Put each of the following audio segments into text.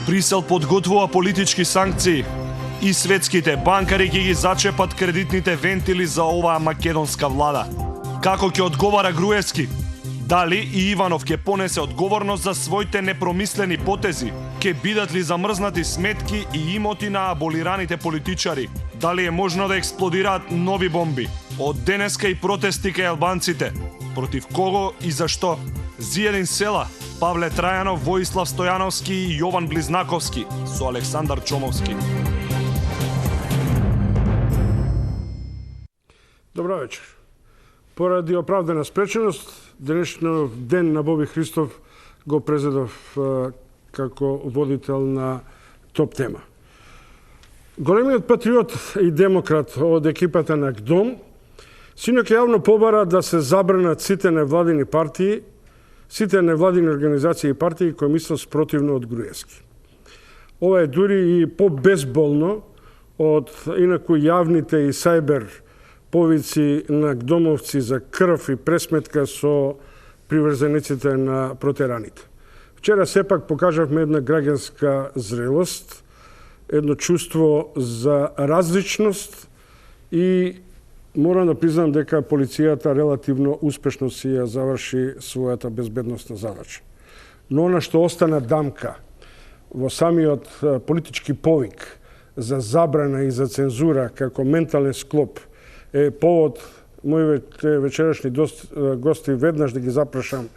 Брисел подготвува политички санкции и светските банкари ги зачепат кредитните вентили за оваа македонска влада. Како ќе одговара Груевски? Дали и Иванов ќе понесе одговорност за своите непромислени потези? Ќе бидат ли замрзнати сметки и имоти на аболираните политичари? Дали е можно да експлодираат нови бомби? Од денеска и протести кај албанците. Против кого и зашто? Зиедин села, Павле Трајанов, Воислав Стојановски и Јован Близнаковски со Александар Чомовски. Добро вечер. Поради оправдана спреченост, денешниот ден на Боби Христов го презедов како водител на топ тема. Големиот патриот и демократ од екипата на ГДОМ синоќ јавно побара да се забранат сите невладини партии, сите невладини организации и партии кои мислат спротивно од Груевски. Ова е дури и по-безболно од инаку јавните и сајбер повици на ГДОМовци за крв и пресметка со приврзениците на протераните. Вчера сепак покажавме една граѓанска зрелост, едно чувство за различност и морам да признам дека полицијата релативно успешно си ја заврши својата безбедносна задача. Но она што остана дамка во самиот политички повик за забрана и за цензура како ментален склоп е повод моите вечерашни гости веднаш да ги запрашам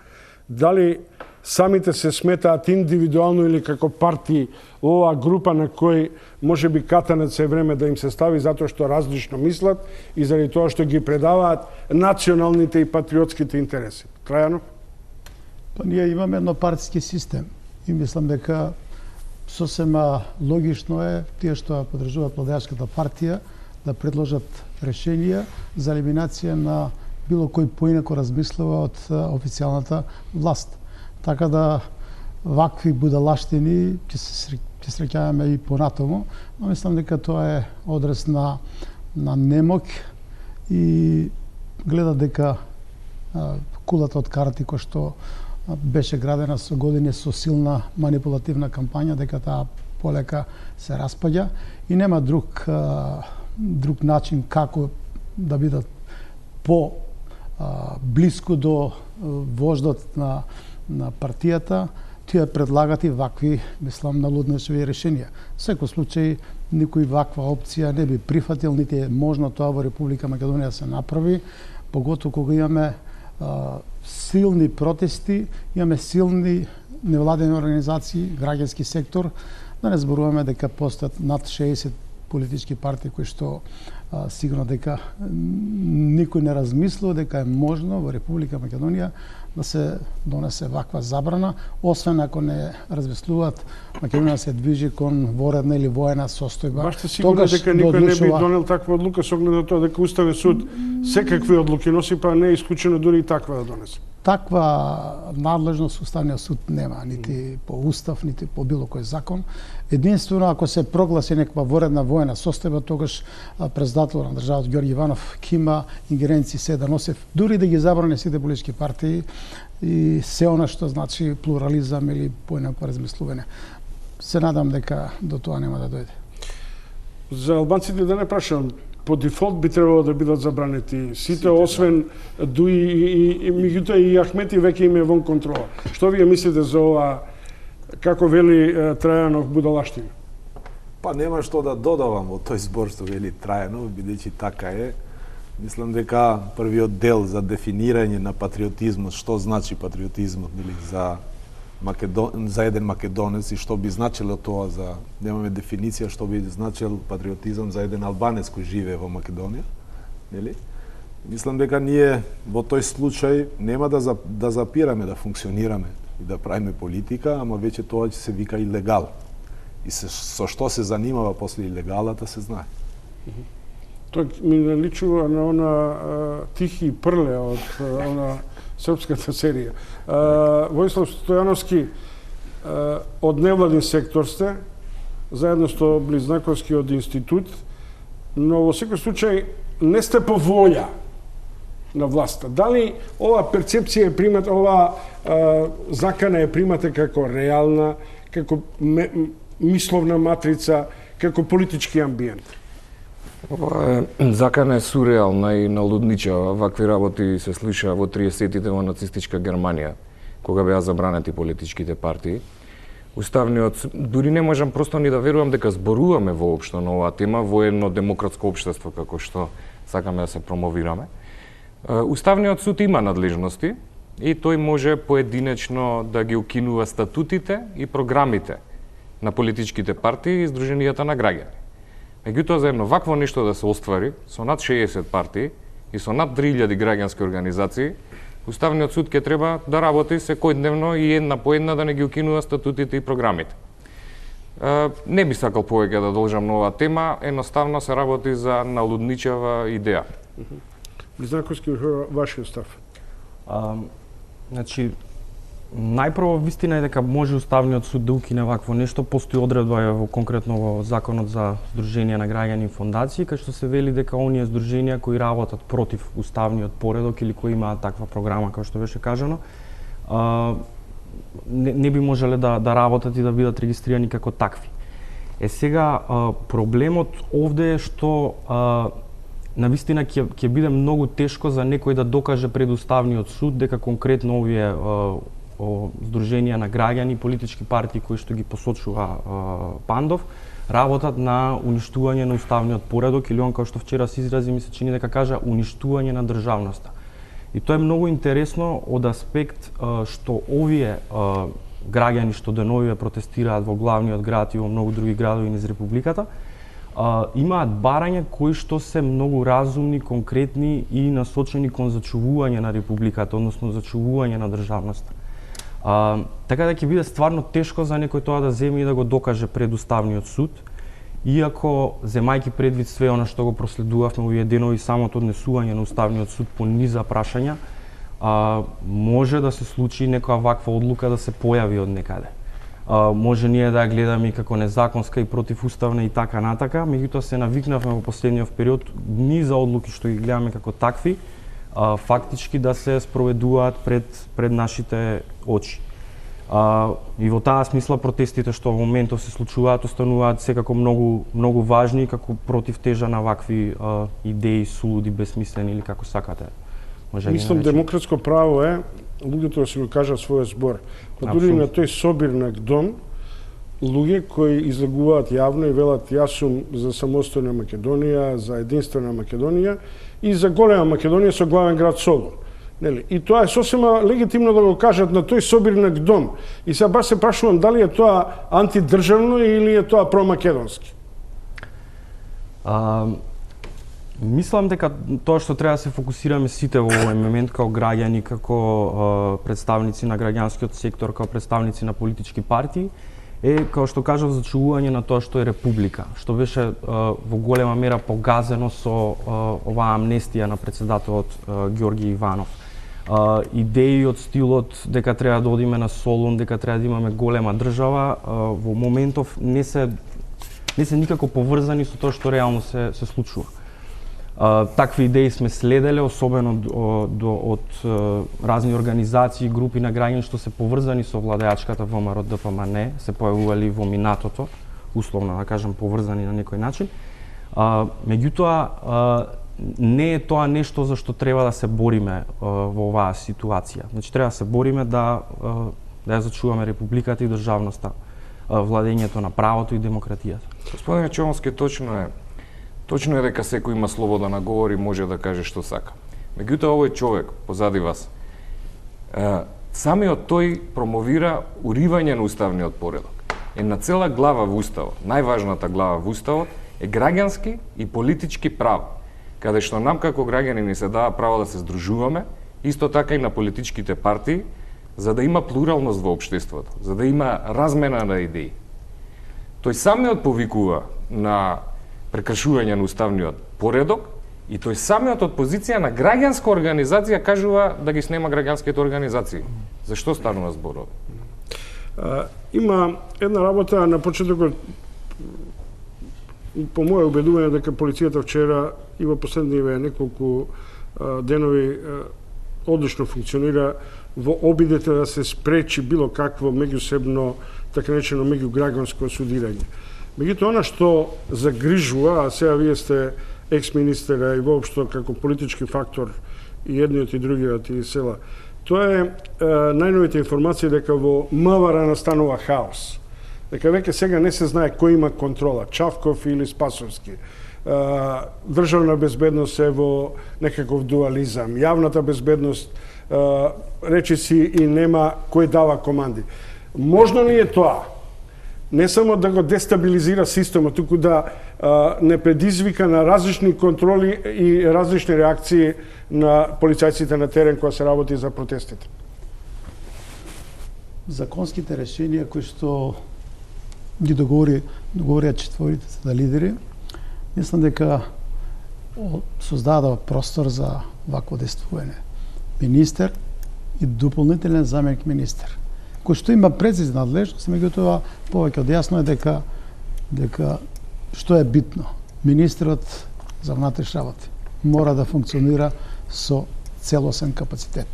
дали самите се сметаат индивидуално или како партии оваа група на кој може би катанец е време да им се стави затоа што различно мислат и заради тоа што ги предаваат националните и патриотските интереси. Трајанов? Па ние имаме еднопартиски систем и мислам дека сосема логично е тие што поддржуваат владеачката партија да предложат решенија за елиминација на било кој поинако размислува од официјалната власт. Така да вакви будалаштини ќе среќаваме и понатаму, но мислам дека тоа е одраз на немок и гледа дека кулата од карти која што беше градена со години со силна манипулативна кампања, дека таа полека се распаѓа и нема друг начин како да бидат блиску до вождот на партијата, тие предлагат и вакви, мислам, налудничеви решенија. Секој случај, никој ваква опција не би прифатил, нити е можно тоа во Република Македонија се направи, поготово кога имаме силни протести, имаме силни невладени организации, граѓански сектор, да не зборуваме дека постојат над 60 политички партии кои што сигурно дека никој не размислува дека е можно во Република Македонија да се донесе ваква забрана, освен ако не размислуваат Македонија се движи кон воредна или воена состојба. Баш сте сигурни дека никој не би донел таква одлука со оглед на тоа дека Уставен суд секакви одлуки носи, па не е исклучено дури и таква да донесе? Таква надлежност Уставниот суд нема, нити по устав, нити по било кој закон. Единствено, ако се прогласи некаква воредна воена состојба, тогаш председател на државата Ѓорѓе Иванов ќе има ингеренции се да носи, дури да ги забрани сите политички партии и се она што значи плурализам или поинако размислување. Се надам дека до тоа нема да дојде. За албанците да не прашам, по дефолт би требало да бидат забранети сите, освен Дуи и меѓутоа и Ахмети веќе им е вон контрола. Што вие мислите за ова, како вели Трајанов, будалаштина? Па нема што да додавам во тој збор што вели Трајанов, бидејќи така е. Мислам дека првиот дел за дефинирање на патриотизмот, што значи патриотизмот, нели, за еден македонец и што би значило тоа за, немаме дефиниција што би значил патриотизам за еден албанец кој живее во Македонија, нели? Мислам дека ние во тој случај нема да запираме да функционираме и да правиме политика, ама веќе тоа ќе се вика илегал. И со што се занимава после илегалата се знае. Тоа ми наличува на она Тихи прле од она српската серија. Воислав Стојановски од невладин сектор сте, заедно со Близнаковски од институт, но во секој случај не сте по волја на власта. Дали ова перцепција е примат, ова закана е примате како реална, како мисловна матрица, како политички амбиент? Ова закана е сурреална и налудничава. Вакви работи се слуша во 30-тите во нацистичка Германија, кога беа забранети политичките партии. Уставниот, дури не можам просто ни да верувам дека зборуваме воопшто на оваа тема во едно демократско општество како што сакаме да се промовираме. Уставниот суд има надлежности и тој може поединечно да ги укинува статутите и програмите на политичките партии и здруженијата на граѓани. Меѓутоа, за едно вакво нешто да се оствари со над 60 партии и со над 3000 граѓански организации, Уставниот суд ќе треба да работи секојдневно и една по една да не ги укинува статутите и програмите. Не би сакал повеќе да должам на оваа тема, едноставно се работи за налудничава идеја. Близнаковски, вашиот став? Значи, најпрво вистина е дека може Уставниот суд да укине вакво нешто, постои одредба во конкретно во Законот за Сдруженија на граѓани и фондации, кај што се вели дека оние здруженија кои работат против уставниот поредок или кои имаат таква програма, како што беше кажано, не би можеле да работат и да бидат регистрирани како такви. Сега, проблемот овде е што навистина ќе биде многу тешко за некој да докаже пред Уставниот суд дека конкретно овие здруженија на граѓани, политички партии кои што ги посочува Пандов, работат на уништување на уставниот поредок или он, како што вчера се изрази, ми се чини дека кажа уништување на државноста. И тоа е многу интересно од аспект што овие граѓани што деновиве протестираат во главниот град и во многу други градови низ републиката, имаат барања кои што се многу разумни, конкретни и насочени кон зачувување на републиката, односно зачувување на државноста. Така да ќе биде стварно тешко за некој тоа да земе и да го докаже пред Уставниот суд, иако земајќи предвид све она што го проследувавме овие денови, самото однесување на Уставниот суд по низа прашања, може да се случи некоја ваква одлука да се појави од некаде. Може ние да ја гледаме како незаконска и противуставна и така натака, меѓутоа се навикнавме во последниот период низа одлуки што ги гледаме како такви, фактички да се спроведуваат пред нашите очи. И во таа смисла протестите што во моментов се случуваат остануваат секако многу важни како противтежа на вакви идеи сулуди, безсмислени или како сакате. Мислам демократско право е луѓето да се го кажат својот збор. Па дури на тој собирнак дом луѓе кои излагуваат јавно и велат јас сум за самостојна Македонија, за единствена Македонија и за голема Македонија со главен град Солун. Нели? И тоа е сосема легитимно да го кажат на тој собирнак дом. И сега баш се прашувам дали е тоа антидржавно или е тоа промакедонски? Мислам дека тоа што треба да се фокусираме сите во овој момент како граѓани, како представници на граѓанскиот сектор, како представници на политички партии, е, како што кажав, зачувување на тоа што е република, што беше во голема мера погазено со оваа амнестија на председателот Ѓорги Иванов. Идеи од стилот дека треба да одиме на Солун, дека треба да имаме голема држава, во моментов не се никако поврзани со тоа што реално се случува. Такви идеи сме следеле, особено од разни организации и групи на граѓани што се поврзани со владеачката ВМРО ДПМН, се појавували во минатото, условно да кажам поврзани на некој начин. Меѓутоа, не е тоа нешто за што треба да се бориме во оваа ситуација. Значи, треба да се бориме да ја зачуваме републиката и државноста, владењето на правото и демократијата. Господине Човонски, точно е дека секој има слобода на говор и може да каже што сака. Меѓутоа, овој човек позади вас, самиот тој промовира уривање на уставниот поредок. Една цела глава во Уставот, најважната глава во Уставот, е граѓански и политички права, каде што нам како граѓани ни се дава право да се здружуваме, исто така и на политичките партии, за да има плуралност во општеството, за да има размена на идеи. Тој самиот повикува на прекршување на уставниот поредок и тој самиот од позиција на граѓанска организација кажува да ги снема граѓанските организации. Зашто станува збор? Има една работа на почетокот, по моје убедување дека полицијата вчера и во последниве неколку денови одлично функционира во обидите да се спречи било какво меѓусебно, така наречено меѓуграѓанско судирање. Меѓутоа, она што загрижува, а сега вие сте екс-министера и воопшто како политички фактор и едниот и другиот и села, тоа е најновите информации дека во МВР настанува хаос. Дека веќе сега не се знае кој има контрола, Чавков или Спасовски. Државна безбедност е во некаков дуализам. Јавната безбедност речиси и нема кој дава команди. Можно ли е тоа? Не само да го дестабилизира системот, туку да не предизвика на различни контроли и различни реакции на полицајците на терен кога се работи за протестите? Законските решенија кои што ги договорија четворите да лидери, мислам дека создадува простор за вакво действување. Министер и дополнителен заменик министер, кој што има прецизна надлежност, меѓутоа повеќе од јасно е дека што е битно, министерот за внатрешни работи мора да функционира со целосен капацитет.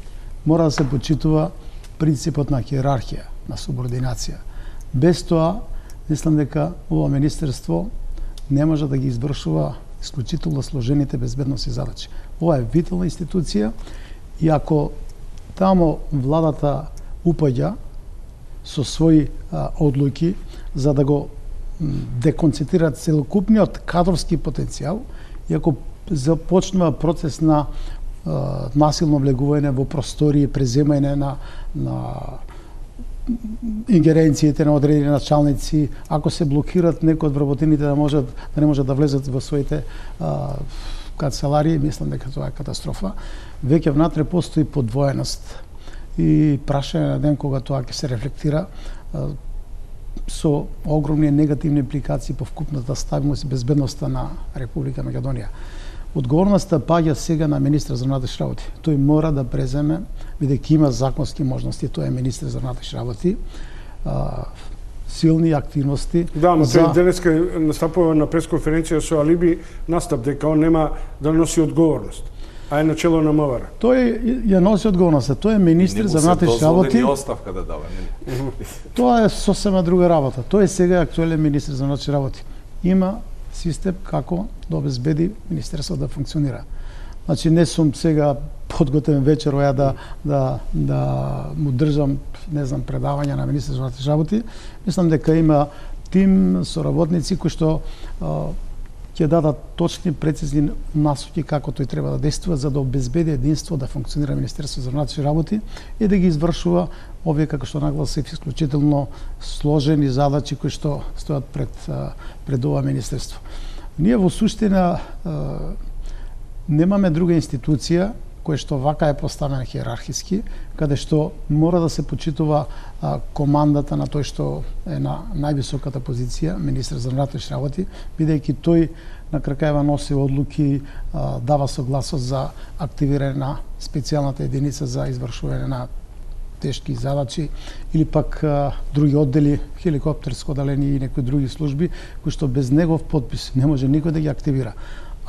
Мора да се почитува принципот на хиерархија, на субординација. Без тоа, мислам дека ова министерство не може да ги извршува исклучително сложените безбедносни задачи. Ова е витална институција и ако тамо владата упаѓа со своји одлуки за да го деконцентрираат целокупниот кадрски потенцијал и ако започнува процес на насилно влегување во простории, преземање на ингеренциите на одредени началници, ако се блокират некои од вработените да не можат да влезат во своите канцеларии, мислам дека тоа е катастрофа. Веќе внатре постои подвоеност и прашање на ден кога тоа ќе се рефлектира со огромни негативни импликации по вкупната стабилност и безбедноста на Република Македонија. Одговорноста паѓа сега на министер за внатрешни работи. Тој мора да преземе, бидејќи има законски можности, тој е министер за внатрешни работи, силни активности. Да, но тој денеска настапува на пресконференција со алиби настап дека он нема да носи одговорност, а е начело на МВР. Тој ја носи одговорноста. Тој е министер за внатрешни работи. Не му се оставка да дава, нели? Тоа е сосема друга работа. Тој е сега актуелен министер за внатрешни работи. Има систем како да обезбеди министерството да функционира. Значи не сум сега подготвен вечер да му држам, не знам, предавања на министер за внатрешни работи. Мислам дека има тим соработници кои што ќе дадат точни, прецизни насоки како тој треба да действува за да обезбеди единство да функционира Министерство за внатрешни работи и да ги извршува овие, како што нагласи, исклучително сложени задачи кои што стојат пред ова министерство. Ние во суштина немаме друга институција која што вака е поставена хиерархиски, каде што мора да се почитува командата на тој што е на највисоката позиција, министер за внатрешни работи, бидејќи тој на крај носи одлуки, дава согласност за активирање на специјалната единица за извршување на тешки задачи или пак други оддели, хеликоптерско одделение и некои други служби, кои што без негов подпис не може никој да ги активира.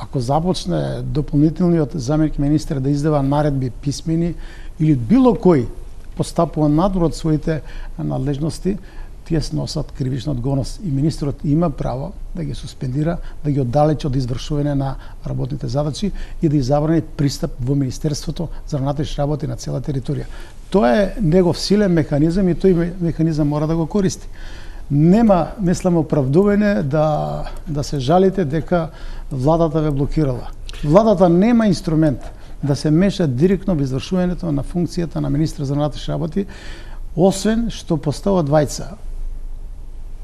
Ако започне дополнителниот заменик министер да издава наредби писмени или било кој постапува надвор од своите надлежности, тие носат кривична одговорност и министерот има право да ги суспендира, да ги оддалечи од извршување на работните задачи и да забрани пристап во Министерството за внатрешни работи на цела територија. Тоа е негов силен механизам и тој механизам мора да го користи. Нема, мислам, оправдување да се жалите дека владата ве блокирала. Владата нема инструмент да се меша директно во извршувањето на функцијата на министер за внатрешни работи, освен што поставува двајца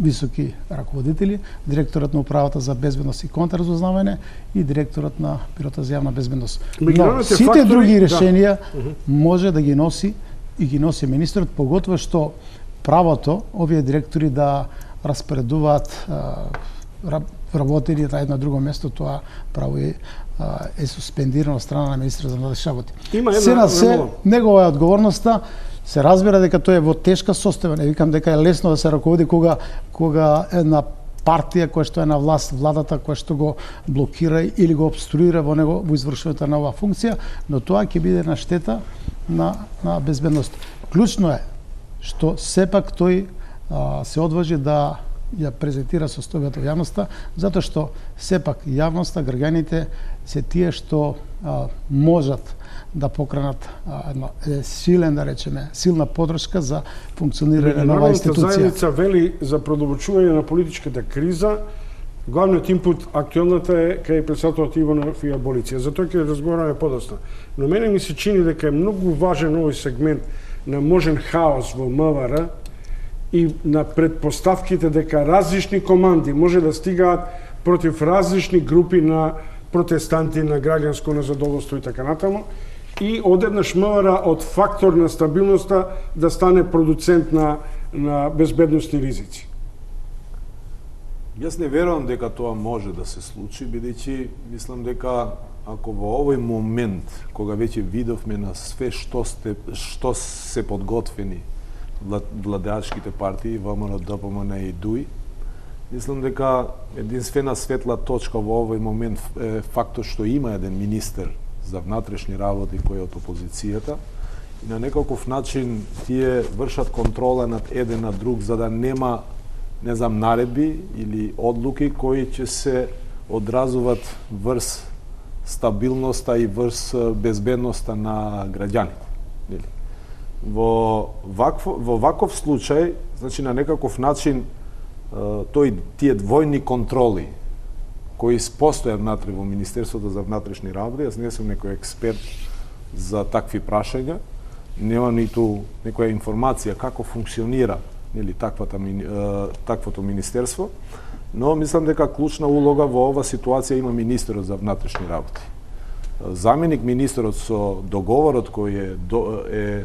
високи раководители, директорот на управата за безбедност и контрразузнавање и директорот на Бирото за јавна безбедност. Но сите други решенија може да ги носи и ги носи министерот, поготово што правото овие директори да распоредуваат работени на едно друго место, тоа право е суспендирано од страна на министерот за внатрешни работи. Се негова е одговорноста. Се разбира дека тој е во тешка состојба, не викам дека е лесно да се раководи кога една партија која што е на власт, владата која што го блокира или го обструира во него во извршувањето на оваа функција, но тоа ќе биде на штета на безбедност. Клучно е што сепак тој се одважи да ја презентира состојбата во јавноста, затоа што сепак јавноста, граѓаните се тие што можат да покранат една силен, да речеме, силна подршка за функционирање на оваа институција. Заедница вели за продолбочување на политичката криза, главниот инпут актуелната е кај председателот Иванов и аболиција. За тоа ќе разговараме подоцна. Но мене ми се чини дека е многу важен овој сегмент на можен хаос во МВР и на предпоставките дека различни команди може да стигаат против различни групи на протестанти, на граѓанско незадоволство и така натаму, и одеднаш МВР од фактор на стабилноста да стане продуцент на безбедностни ризици. Јас не верувам дека тоа може да се случи, бидејќи мислам дека ако во овој момент, кога веќе видовме на све што се подготвени владеачките партии, ВМРО, ДПМН и ДУИ, мислам дека единствена светла точка во овој момент е фактот што има еден министер за внатрешни работи кој е од опозицијата и на некаков начин тие вршат контрола над еден на друг за да нема, не знам, наредби или одлуки кои ќе се одразуваат врз стабилноста и врз безбедноста на граѓаните. Во ваков случај, значи на некаков начин тие двојни контроли кои постојат внатре во Министерството за внатрешни работи, јас не сум некој експерт за такви прашања, нема ниту некоја информација како функционира таквото министерство, но мислам дека клучна улога во ова ситуација има министерот за внатрешни работи. Заменик министерот со договорот кој е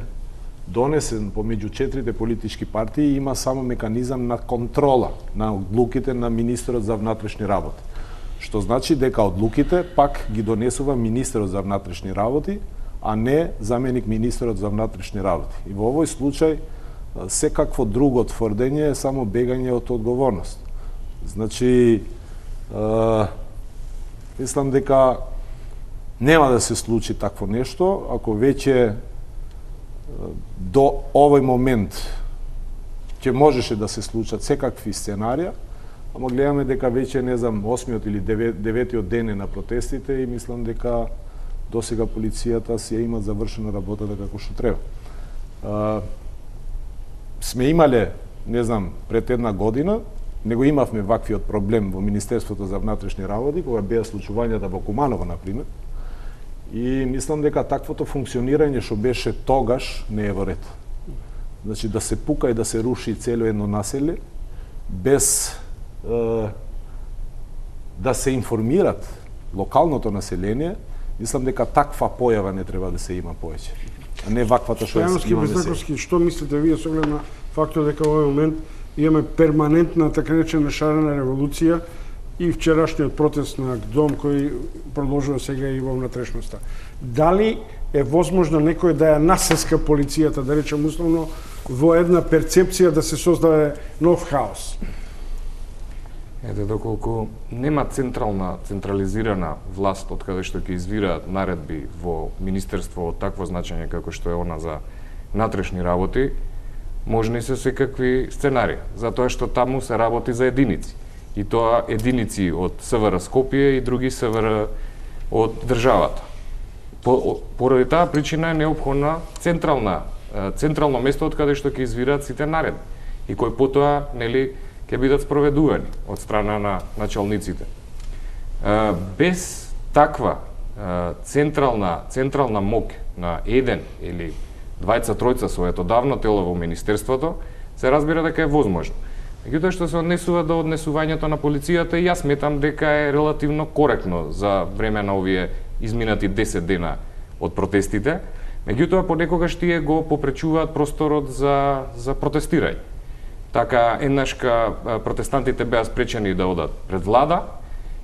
донесен помеѓу 4 политички партии има само меканизам на контрола на одлуките на министерот за внатрешни работи. Што значи дека одлуките пак ги донесува министерот за внатрешни работи, а не заменик министерот за внатрешни работи. И во овој случај секакво друго тврдење е само бегање од одговорност. Значи, мислам дека нема да се случи такво нешто, ако веќе до овој момент ќе можеше да се случат секакви сценарија, ама гледаме дека веќе, не знам, 8-миот или 9-тиот ден е на протестите и мислам дека досега полицијата си ја има завршена работата како што треба. Сме имале, не знам, пред една година, него имавме ваквиот проблем во Министерството за внатрешни работи, кога беа случувањата во Куманово, например, и мислам дека таквото функционирање што беше тогаш не е во ред. Значи да се пука и да се руши цело едно населје без да се информират локалното население, мислам дека таква појава не треба да се има повеќе. А не ваквата што имаме сега. Што мислите вие со оглед на фактот дека во овој момент имаме перманентна така речена шарена револуција и вчерашниот протест на ГДОМ кој продолжува сега и во внатрешноста. Дали е возможно некој да ја насеска полицијата, да речем условно, во една перцепција да се создаде нов хаос? Ете, доколку нема централизирана власт од каде што ќе извираат наредби во министерство од такво значење како што е она за внатрешни работи, можни се секакви сценарии, затоа што таму се работи за единици. И тоа единици од СВР Скопје и други СВР од државата. Поради таа причина е неопходна централно место од каде што ќе извираат сите наредби и кои потоа, нели, ќе бидат спроведувани од страна на началниците. Без таква централна мок на еден или двајца-тројца советодавно тело во министерството, се разбира дека е возможно. Меѓутоа што се однесува до однесувањето на полицијата, јас сметам дека е релативно коректно за време на овие изминати 10 дена од протестите. Меѓутоа понекогаш тие го попречуваат просторот за протестирање. Така, еднашка протестантите беа спречени да одат пред влада,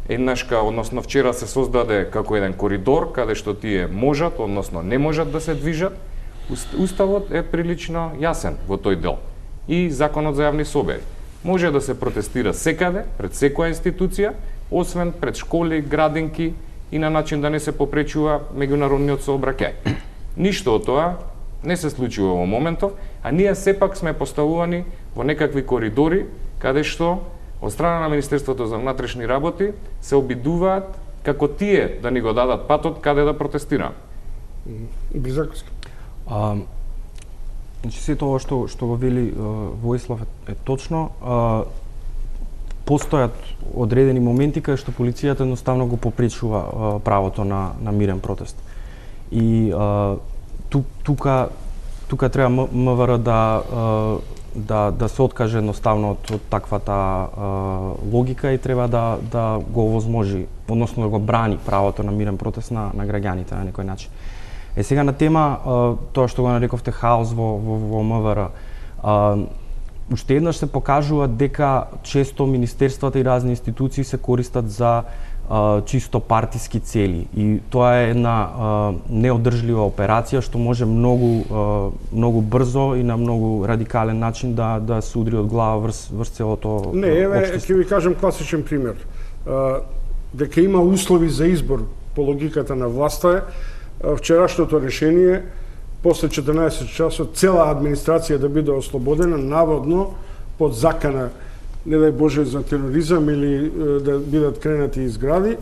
еднашка, односно вчера се создаде како еден коридор, каде што тие можат, односно не можат да се движат. Уставот е прилично јасен во тој дел. И законот за јавни собери. Може да се протестира секаде, пред секоја институција, освен пред школи, градинки и на начин да не се попречува меѓународниот сообраќај. Ништо од тоа не се случува во моментов, а ние сепак сме поставувани во некакви коридори каде што од страна на Министерството за внатрешни работи се обидуваат како тие да ни го дадат патот каде да протестираме. Бризаковски. Значи сето ова што го вели Воислав е точно. Постојат одредени моменти каде што полицијата едноставно го попречува правото на мирен протест. И тука треба МВР да се откаже едноставно од таквата логика и треба да го овозможи, односно да го брани правото на мирен протест на граѓаните на некој начин. Сега на тема тоа што го нарековте хаос во МВР. Уште еднаш се покажува дека често министерствата и разни институции се користат за чисто партиски цели и тоа е една неодржлива операција што може многу брзо и на многу радикален начин да се удри од глава врз целото Не, еве ќе ви кажам класичен пример. Дека има услови за избор по логиката на власта е вчерашното решение после 14 часот цела администрација да биде ослободена наводно под закана, не дај Боже, за тероризам или да бидат кренати изгради.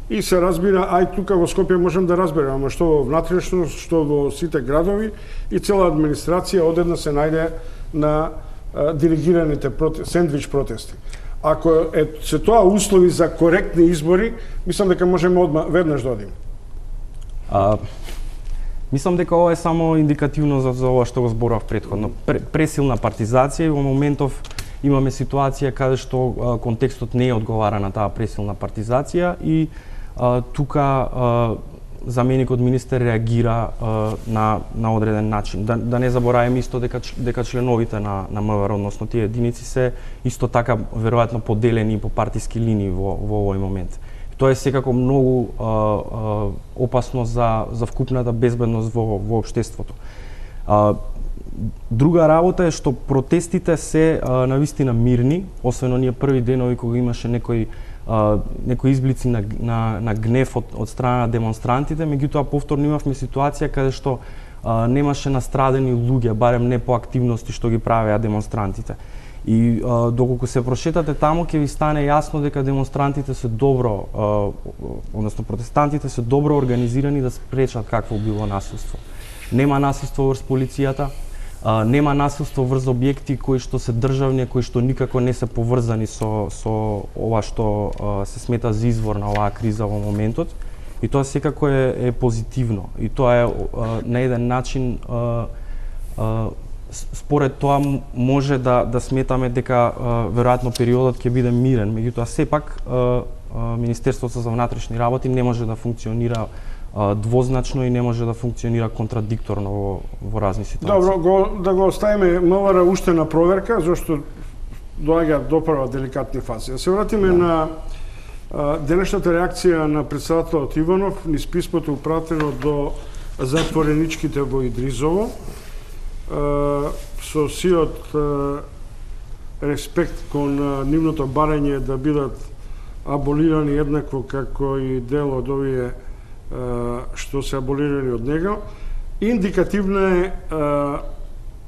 И се разбира, ај тука во Скопје можем да разберем, ама што во внатрешно, што во сите градови и цела администрација одедна се најде на диригираните сендвич протести. Ако се тоа услови за коректни избори, мислам дека можеме веднаш да одиме. Мислам дека ова е само индикативно за ова што го зборав претходно. Пресилна партизација и во моментов имаме ситуација каде што контекстот не одговара на таа пресилна партизација и тука заменикот министер реагира на одреден начин. Да не забораваме исто дека членовите на МВР, односно тие единици се исто така веројатно поделени по партиски линии во овој момент. Тоа е секако многу опасно за вкупната безбедност во општеството. Друга работа е што протестите се навистина мирни, освен оние први денови кога имаше некои изблици на гнев од страна на демонстрантите, меѓутоа повторно имавме ситуација каде што немаше настрадени луѓе, барем не по активности што ги правеа демонстрантите. И доколку се прошетате таму, ќе ви стане јасно дека демонстрантите се добро, односно протестантите се добро организирани да спречат какво било насилство. Нема насилство врз полицијата, нема насилство врз објекти кои што се државни, кои што никако не се поврзани со ова што се смета за извор на оваа криза во моментот. И тоа секако е позитивно. И тоа е на еден начин според тоа може да сметаме дека веројатно периодот ќе биде мирен, меѓутоа сепак Министерството за внатрешни работи не може да функционира двозначно и не може да функционира контрадикторно во разни ситуации. Добро, да го оставиме МВР уште на проверка, зашто доаѓа до прва деликатни фази. Да се вратиме на денешната реакција на претседателот Иванов низ писмото упратено до затвореничките во Идризово, со сиот респект кон нивното барање да бидат аболирани еднакво како и дел од овие што се аболирани од него. Индикативна е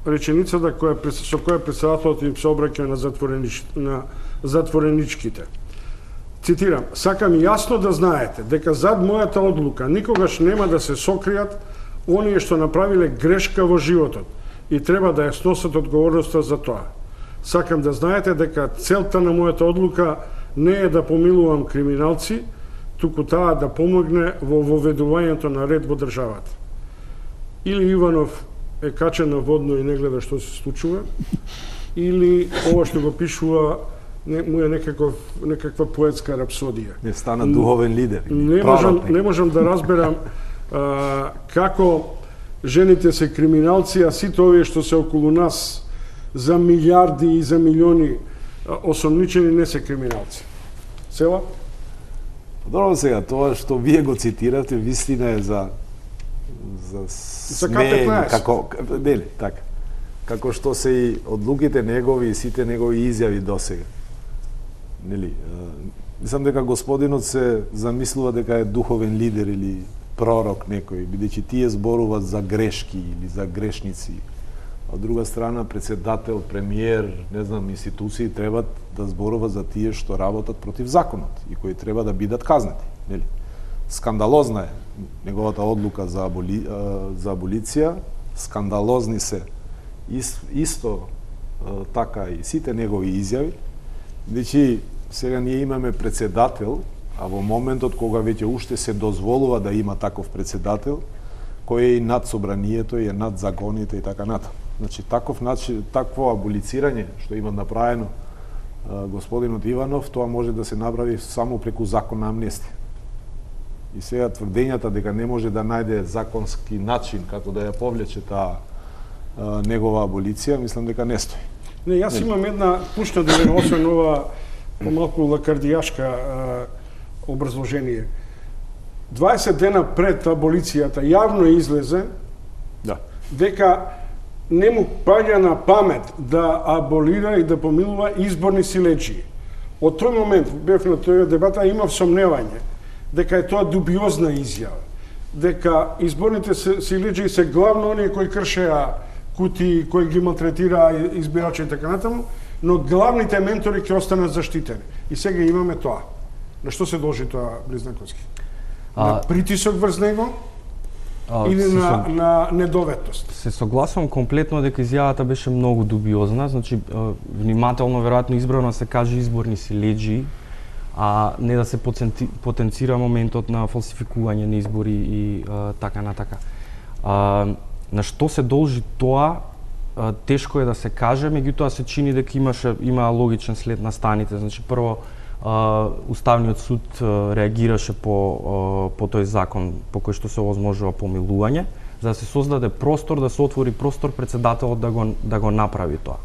реченицата со која претседателот им се обраќа на затвореничките. Цитирам: "Сакам јасно да знаете дека зад мојата одлука никогаш нема да се сокријат оние што направиле грешка во животот и треба да ја сносат одговорноста за тоа. Сакам да знаете дека целта на мојата одлука не е да помилувам криминалци, туку таа да помогне во воведувањето на ред во државата." Или Иванов е качен на водно и не гледа што се случува, или ова што го пишува му е некаква поетска рапсодија. Не стана духовен лидер. Не можам да разберам како жените се криминалци, а сите овие што се околу нас за милиарди и за милиони осомничени не се криминалци. Села? Добро, сега, тоа што вие го цитирате, вистина е за смење, како... Нели, така. како што се и одлуките негови и сите негови изјави досега. Нели, мислам дека господинот се замислува дека е духовен лидер или пророк некој, бидејќи тие зборуваат за грешки или за грешници. Од друга страна, председател, премиер, не знам, институции треба да зборува за тие што работат против законот и кои треба да бидат казнети. Нели? Скандалозна е неговата одлука за аболиција, скандалозни се исто така и сите негови изјави, бидејќи сега ние имаме председател, а во моментот кога веќе уште се дозволува да има таков председател, кој е и над собранието, и е над законите и така натаму. Значи, такво аболицирање што има направено господинот Иванов, тоа може да се направи само преку закон на амнестија. И сега тврдењата дека не може да најде законски начин како да ја повлече таа негова аболиција, мислам дека не стои. Не, јас имам една пушна делена, освен ова помалку лакардијашка образложение. 20 дена пред аболицијата јавно излезе дека не му паѓа на памет да аболира и да помилува изборни силеџии. Од тој момент, бев на тој дебата, имав сомневање дека е тоа дубиозна изјава, дека изборните силеџии се главно оние кои кршеа кутии, кои ги малтретираа избирачи и така натаму, но главните ментори ќе останат заштитени. И сега имаме тоа. На што се должи тоа, Близнаковски? На притисок врз него или на недоветност? Се согласувам комплетно дека изјавата беше многу дубиозна, значи внимателно веројатно избрано се каже изборни силеџии, а не да се потенцира моментот на фалсификување на избори и така натака. На што се должи тоа, тешко е да се каже, меѓутоа се чини дека има логичен след на станите. Значи прво Уставниот суд реагираше по тој закон по кој што се овозможува помилување, за да се создаде простор, да се отвори простор председателот да го направи тоа.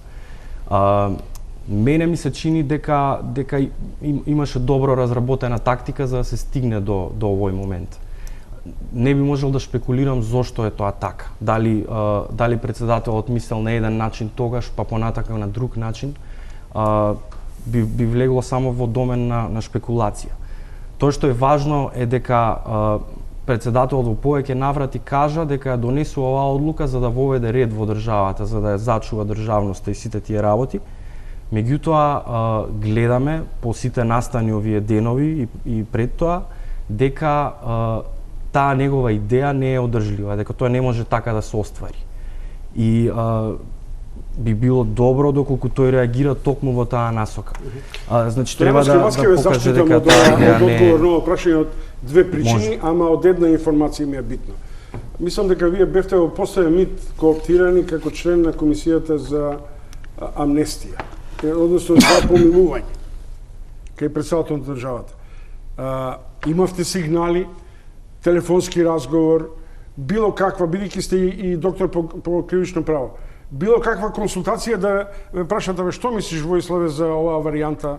Мене ми се чини дека имаше добро разработена тактика за да се стигне до овој момент. Не би можел да шпекулирам зошто е тоа така. Дали председателот мислел на еден начин тогаш, па понатака на друг начин, би влегло само во домен на шпекулација. Тоа што е важно е дека председателот во повеќе наврати кажа дека ја донесува оваа одлука за да воведе ред во државата, за да ја зачува државноста и сите тие работи. Меѓутоа гледаме по сите настани овие денови и пред тоа дека таа негова идеја не е одржлива, дека тоа не може така да се оствари. И би било добро доколку тој реагира токму во таа насока. Значи треба да покаже дека таа идеја не е... Одговорно прашање од две причини, ама од една информација ми е битна. Мислам дека вие бевте во постојан мит кооптирани како член на комисијата за амнестија, односно за помилување кај председателот на државата. Имавте сигнали, телефонски разговор, било каква, бидејќи сте и доктор по кривично право, било каква консултација да ве прашате што мислиш, Војславе, за оваа варијанта?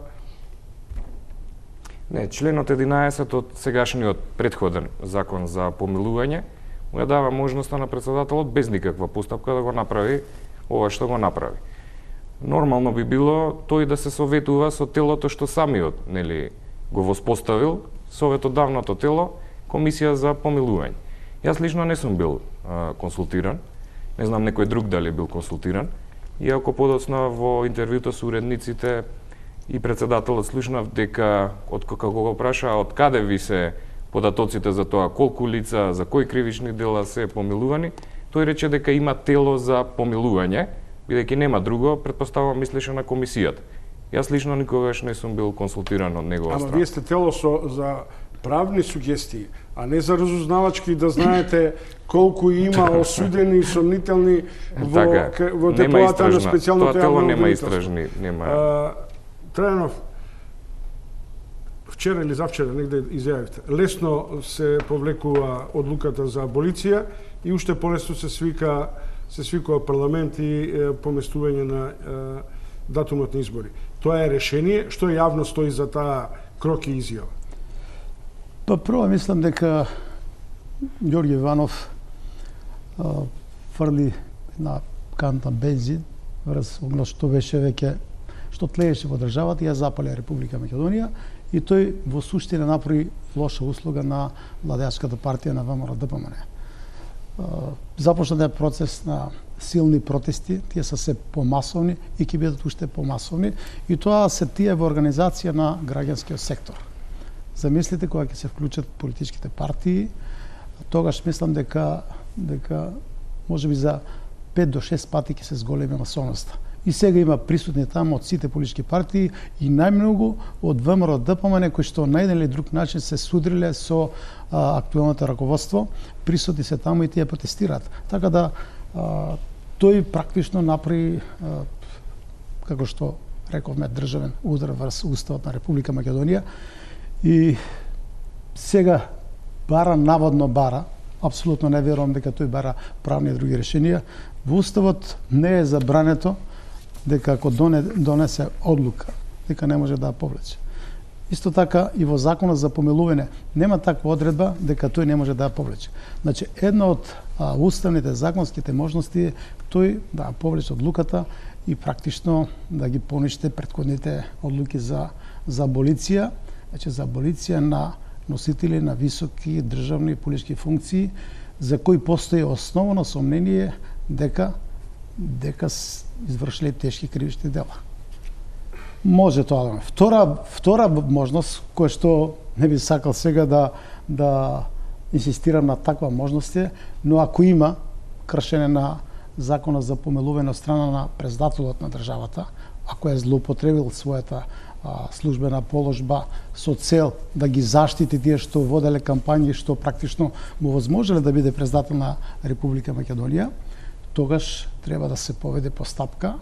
Не, членот 11 од сегашниот предходен закон за помилување му ја дава можноста на председателот без никаква постапка да го направи ова што го направи. Нормално би било тој да се советува со телото што самиот, нели, го воспоставил, советодавното тело, комисија за помилување. Јас лично не сум бил консултиран, не знам некој друг дали бил консултиран, иако подоцна во интервјуто со уредниците и председателот слушнав дека кога го праша од каде ви се податоците за тоа колку лица, за кои кривични дела се помилувани, тој рече дека има тело за помилување, бидејќи нема друго, претпоставувам мислеше на комисијата. Јас лично никогаш не сум бил консултиран од негова страна. Ама вие сте тело за правни сугестии, а не за разузнавачки да знаете колку има осудени и сомнителни во теплата на специјалното јавно тело нема истражни, нема. Трајанов, вчера или завчера негде изјавивте, лесно се повлекува одлуката за аболиција и уште полесно се свикува парламент и поместување на датумот на избори. Тоа е решение, што јавно стои за таа крок и изјава? Па прво мислам дека Ѓорѓе Иванов фрли една канта бензин врз оно што беше веќе што тлееше во државата, ја запали Република Македонија и тој во суштина направи лоша услуга на владеачката партија на ВМРО ДПМН. Започна процес на силни протести, тие се се помасовни и ќе бидат уште помасовни и тоа се тие во организација на граѓанскиот сектор. Замислите кога ќе се вклучат политичките партии, тогаш мислам дека можеби за 5 до 6 пати ќе се зголеми масовноста. И сега има присутни таму од сите политички партии и најмногу од ВМРО ДПМН кои што на еден или друг начин се судриле со актуелното раководство, присутни се таму и тие протестираат. Така да тој практично направи, како што рековме, државен удар врз Уставот на Република Македонија и сега наводно бара, апсолутно не верувам дека тој бара правни и други решенија, во Уставот не е забрането дека ако донесе одлука, дека не може да ја повлече. Исто така и во Законот за помилување нема таква одредба дека тој не може да ја повлече. Значи, една од уставните законските можности е тој да ја повлече одлуката и практично да ги пониште претходните одлуки за аболиција, значи за аболиција на носители на високи државни и политички функции за кои постои основано сомнение дека извршиле тешки кривични дела. Може тоа да ме. Втора можност, која што не би сакал сега да инсистирам на таква можност е, но ако има кршење на Законот за помилување од страна на председателот на државата, ако е злоупотребил својата службена положба со цел да ги заштити тие што воделе кампањи, што практично му возможеле да биде председател на Република Македонија, тогаш треба да се поведе постапка,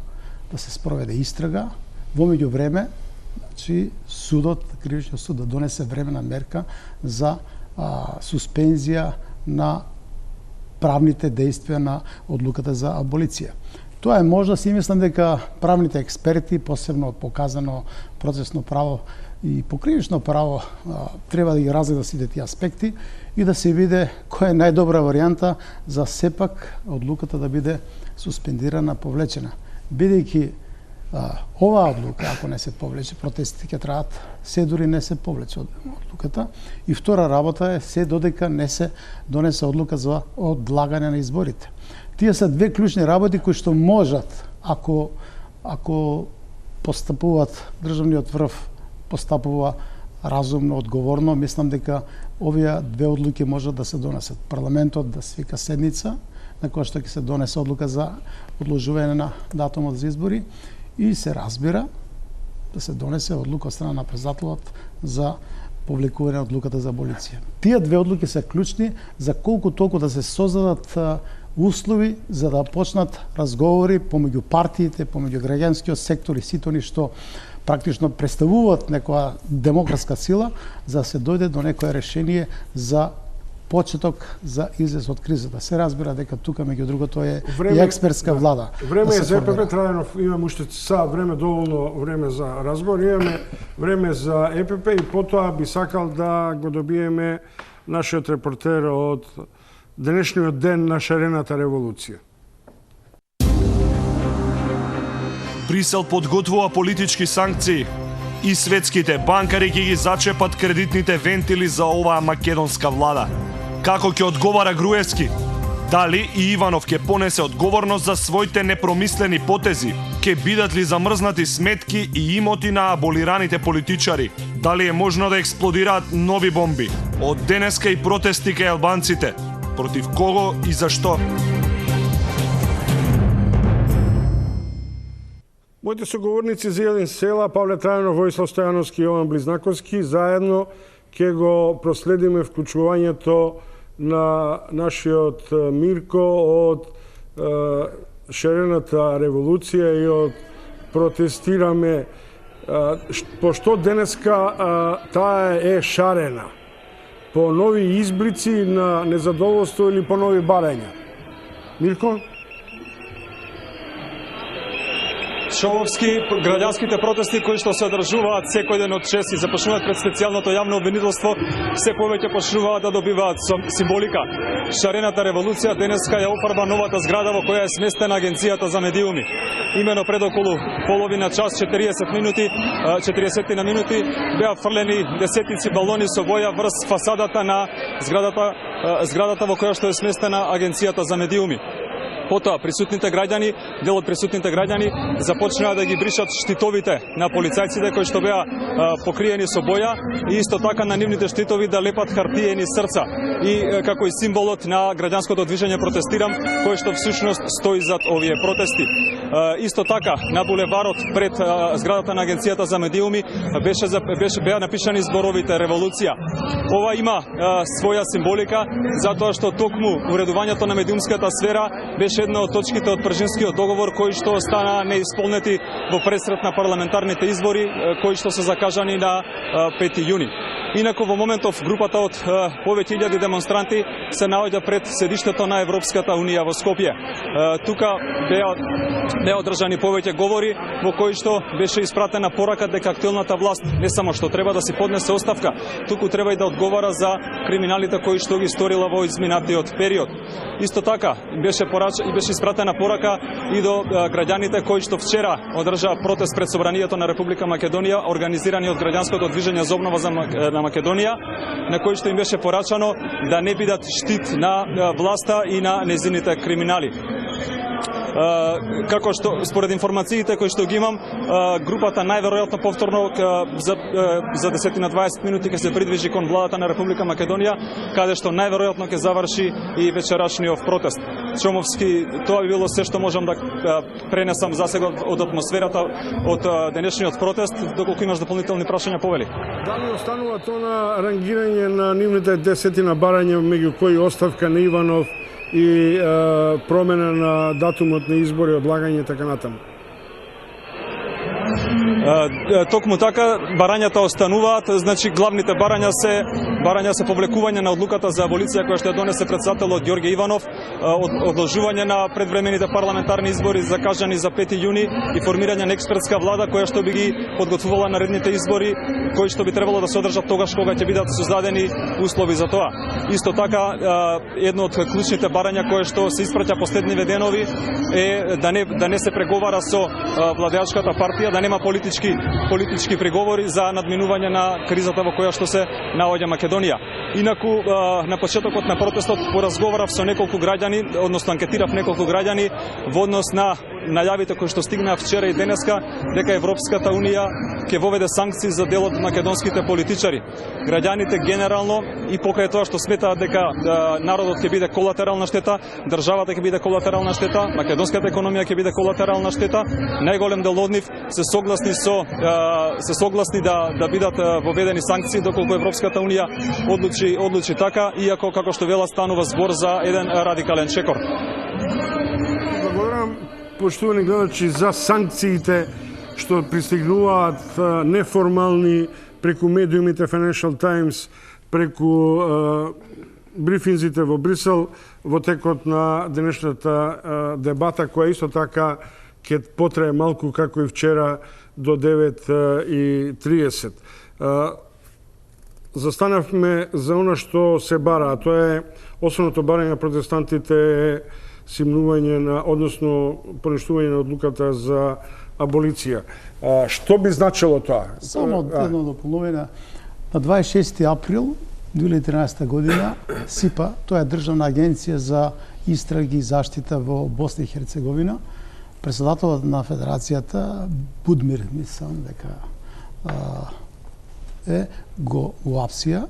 да се спроведе истрага. Во меѓувреме, значи, судот, кривичниот суд да донесе времена мерка за суспензија на правните действија на одлуката за аболиција. Тоа е можност и мислам дека правните експерти, посебно показано процесно право и покривично право, треба да ги разгледат сите тие аспекти и да се види која е најдобра варијанта за сепак одлуката да биде суспендирана, повлечена. Бидејќи оваа одлука, ако не се повлече, протестите ќе траат, се дури не се повлече одлуката. И втора работа е се додека не се донесе одлука за одлагање на изборите. Тие се две клучни работи кои што можат, ако постапуваат, државниот врв постапува разумно, одговорно, мислам дека овие две одлуки можат да се донесат. Парламентот да свика седница на која што ќе се донесе одлука за одложување на датумот за избори и се разбира да се донесе одлука од страна на председателот за повлекување на одлуката за аболиција. Тие две одлуки се клучни за колку толку да се создадат услови за да почнат разговори помеѓу партиите, помеѓу граѓанскиот сектор и сите они што практично представуваат некоја демократска сила за да се дојде до некое решение за почеток за излез од кризата. Се разбира дека тука меѓу другото е и експертска влада. Време е за ЕПП, Трајанов, имаме уште време, доволно време за разговор, имаме време за ЕПП и потоа би сакал да го добиеме нашиот репортер од денешниот ден на шарената револуција. Брисел подготвува политички санкции и светските банкари ќе ги зачепат кредитните вентили за оваа македонска влада. Како ќе одговара Груевски? Дали и Иванов ќе понесе одговорност за своите непромислени потези? Ќе бидат ли замрзнати сметки и имоти на аболираните политичари? Дали е можно да експлодираат нови бомби? Од денеска и протести кај албанците. Против кого и зашто? Моите соговорници за Елин Села, Павле Трајанов, Војслав Стојановски и Јован Близнаковски, заедно ќе го проследиме вклучувањето на нашиот Мирко од шарената револуција и од протестираме пошто денеска таа е шарена. По нови изблици на незадоволство или по нови барања? Мирко? Шововски, граѓанските протести кои што се одржуваат секој ден од 6 и започнуваат пред специјалното јавно обвинителство, се повеќе почнуваат да добиваат символика. Шарената револуција денеска ја офарба новата зграда во која е сместена Агенцијата за медиуми. Имено пред околу половина час, 40 минути, беа фрлени десетици балони со боја врз фасадата на зградата во која што е сместена Агенцијата за медиуми. Потоа дел од присутните граѓани започнаа да ги бришат штитовите на полицајците кои што беа покриени со боја и исто така на нивните штитови да лепат хартиени срца и како и символот на граѓанското движење Протестирам, кој што всушност стои зад овие протести. Исто така на булеварот пред зградата на Агенцијата за медиуми беа напишани зборовите револуција. Ова има своја символика затоа што токму уредувањето на медиумската сфера беше една од точките од Пржинскиот договор кои што останаа неисполнети во пресрет на парламентарните избори кои што се закажани на 5 јуни. Инаку во моментов групата од повеќе илјади демонстранти се наоѓа пред седиштето на Европската унија во Скопје. Тука беа одржани повеќе говори во кои што беше испратена порака дека актуелната власт не само што треба да си поднесе оставка, туку треба и да одговара за криминалите кои што ги сторила во изминатиот период. Исто така беше испратена порака и до граѓаните кои што вчера одржаа протест пред Собранието на Република Македонија, организирани од граѓанското движење за обнова на Македонија, на кои што им беше порачано да не бидат штит на власта и на незините криминали. Како што според информациите кои што ги имам, групата најверојатно повторно за 10 на 20 минути ќе се придвижи кон владата на Република Македонија, каде што најверојатно ќе заврши и вечерашниот протест. Шомовски, тоа би било се што можам да пренесам засега од атмосферата од денешниот протест, доколку имаш дополнителни прашања, повели. Дали останува тоа на рангирање на нивните 10 барања, меѓу кои оставка на Иванов и промена на датумот на избори, одлагање и така натаму? Токму така, барањата остануваат, значи главните барања се повлекување на одлуката за аболиција која што ја донесе претседателот Ѓорѓе Иванов, одложување на предвремените парламентарни избори закажани за 5 јуни и формирање на експертска влада која што би ги подготвувала наредните избори, кои што би требало да се одржат тогаш кога ќе бидат создадени услови за тоа. Исто така, едно од клучните барања кое што се испраќа последниве денови е да не се преговара со владеачката партија, да нема политички преговори за надминување на кризата во која што се наоѓа Македонија. Инаку, на почетокот на протестот поразговарав со неколку граѓани, односно анкетирав неколку граѓани во однос на најавите кои што стигнаа вчера и денеска дека Европската унија ќе воведе санкции за дел од македонските политичари. Граѓаните генерално и покрај тоа што сметаат дека народот ќе биде колатерална штета, државата ќе биде колатерална штета, македонската економија ќе биде колатерална штета, најголем дел од нив се согласни да бидат воведени санкции доколку Европската унија одлучи така, иако како што вела станува збор за еден радикален чекор. Благодарам, поштувани гледачи, за санкциите што пристигнуваат неформални преку медиумите Financial Times, преку брифинзите во Брисел во текот на денешната дебата, која исто така ќе потрае малку како и вчера до 9:30. Застанавме за она што се бара, а тоа е основното барање на протестантите е симнување односно поништување на одлуката за аболиција. Што би значило тоа? Само едно дополнување. На 26 април 2013 година СИПА, тоа е Државна агенција за истраги и заштита во Босна и Херцеговина, председателот на Федерацијата Будмир, мислам дека го уапсија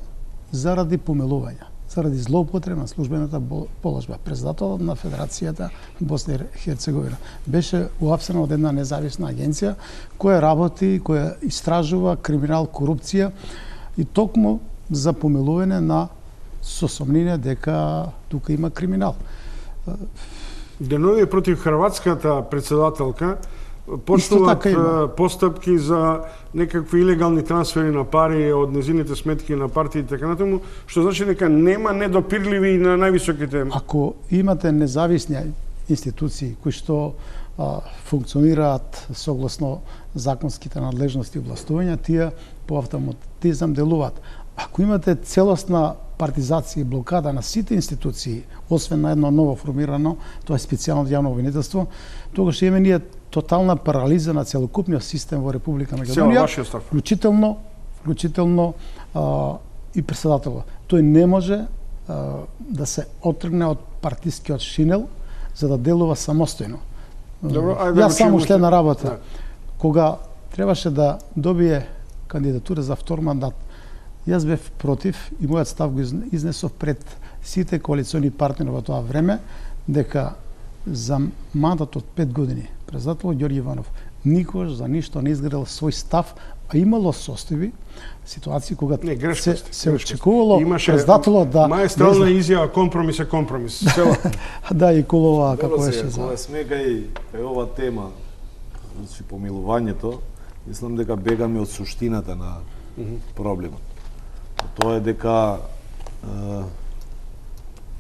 заради помилување, заради злоупотреба на службената положба. Председателот на Федерацијата Босна и Херцеговина беше уапсена од една независна агенција која работи, која истражува криминал, корупција и токму за помилување на сосомнение дека тука има криминал. Денови против хрватската председателка почнуваат постапки за некакви илегални трансфери на пари од незините сметки на партии и така натаму, што значи дека нема недопирливи на највисоките. Ако имате независни институции кои што функционираат согласно законските надлежности и властувања, тие по автоматизам делуваат. Ако имате целосна партизација и блокада на сите институции, освен на едно ново формирано, тоа е специјално јавно обвинителство, тогаш ќе имаме ние тотална парализа на целокупниот систем во Република Македонија, вклучително и председателот. Тој не може да се отргне од партискиот шинел за да делува самостојно. Добро, Јас само уште една работа. Кога требаше да добие кандидатура за втор мандат, јас бев против и мојот став го изнесов пред сите коалициони партнери во тоа време, дека за мандат од 5 години председател Ѓорѓе Иванов никош за ништо не изградил свој став, а имало состојби, ситуации кога се очекувало председателот да... Маестрална изјава, компромис е компромис. Да, и Кулова, како беше за... Кога сме кај ова тема, значи помилувањето, мислам дека бегаме од суштината на проблемот. Тоа е дека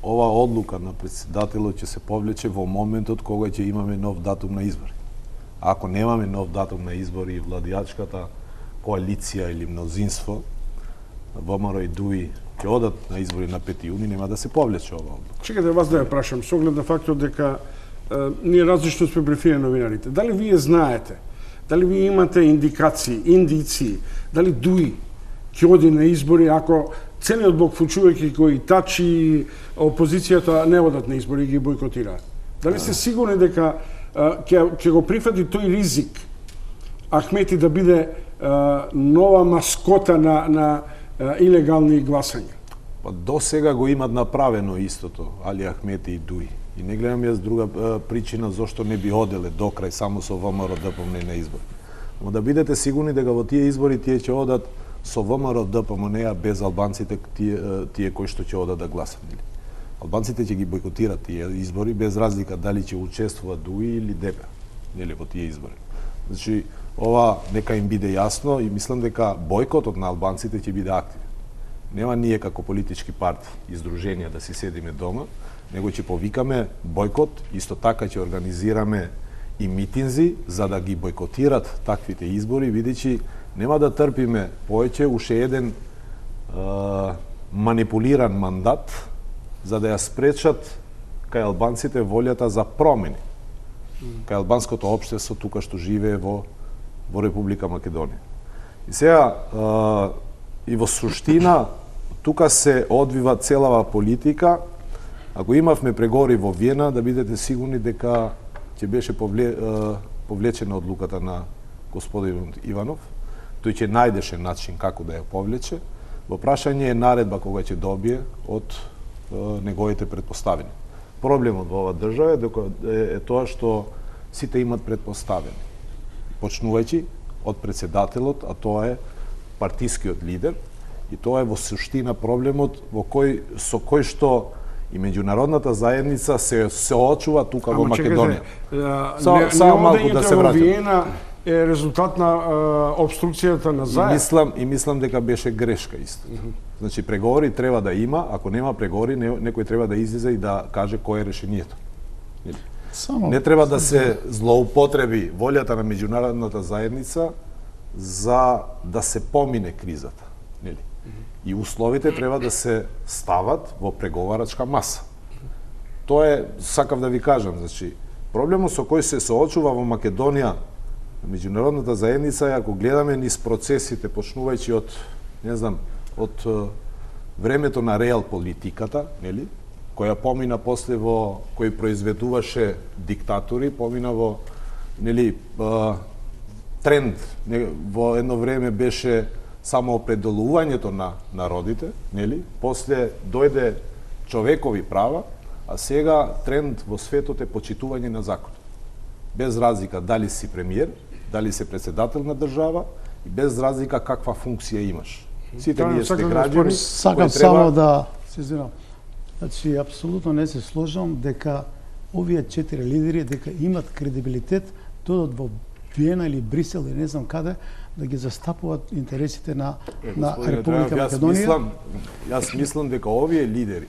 ова одлука на председателот ќе се повлече во моментот кога ќе имаме нов датум на избори. Ако немаме нов датум на избори, владијачката коалиција или мнозинство, ВМРО и ДУИ ќе одат на избори на 5 јуни, нема да се повлече ова одлука. Чекате вас да ја прашам, со оглед на фактот дека ние различно сме брифирани новинарите. Дали вие знаете, дали вие имате индиции, дали ДУИ ќе оди на избори ако целиот блок вклучувајќи кои Тачи, опозицијата не одат на избори и ги бойкотираат? Дали сте сигурни дека ќе го прифати тој ризик Ахмети да биде нова маскота на илегални гласања? Па до сега го имат направено истото Али Ахмети и ДУИ. И не гледам јас друга причина зошто не би оделе до крај само со ВМРО ДПМН на избори. Но да бидете сигурни дека во тие избори тие ќе одат со ВМРО ДПМН, а без албанците тие кои што ќе одат да гласат. Албанците ќе ги бойкотираат тие избори без разлика дали ќе учествува ДУИ или ДП, нели, во тие избори. Значи, ова нека им биде јасно и мислам дека бойкотот на албанците ќе биде активен. Нема ние како политички партии и здруженија да си седиме дома, него ќе повикаме бойкот, исто така ќе организираме и митинзи за да ги бойкотират таквите избори, бидејќи нема да трпиме повеќе уште еден манипулиран мандат за да ја спречат кај албанците волјата за промени. Кај албанското општество тука што живее во Република Македонија. И сега и во суштина тука се одвива целава политика. Ако имавме преговори во Виена, да бидете сигурни дека ќе беше повлечена одлуката на господин Иванов. Тој ќе најдеше начин како да ја повлече. Во прашање е наредба кога ќе добие од неговите предпоставени. Проблемот во оваа држава е тоа што сите имат предпоставени. Почнувајќи од председателот, а тоа е партискиот лидер, и тоа е во суштина проблемот со кој што и меѓународната заедница се соочува тука во Македонија. Само малку да се вратиме. Е резултат на обструкцијата на ЗАЕ. И мислам дека беше грешка исто. Значи преговори треба да има, ако нема преговори некој треба да излезе и да каже кој е решението. Не треба да се злоупотреби волјата на меѓународната заедница за да се помине кризата, нели? И условите треба да се стават во преговарачка маса. Тоа е, сакав да ви кажам, значи проблемот со кој се соочува во Македонија меѓународната заедница е ако гледаме низ процесите почнувајќи од, не знам, од времето на реал политиката, нели, која помина после кој произведуваше диктатори, помина во, нели, тренд, во едно време беше само определувањето на народите, нели, после дојде човекови права, а сега тренд во светот е почитување на законот. Без разлика дали си премиер, дали си председател на држава и без разлика каква функција имаш. Сите ние сте граѓани. Сакам само да се извинам. Значи, апсолутно не се сложам дека овие 4 лидери дека имат кредибилитет додат во Виена или Брисел или не знам каде да ги застапуваат интересите на Република Македонија. Јас мислам дека овие лидери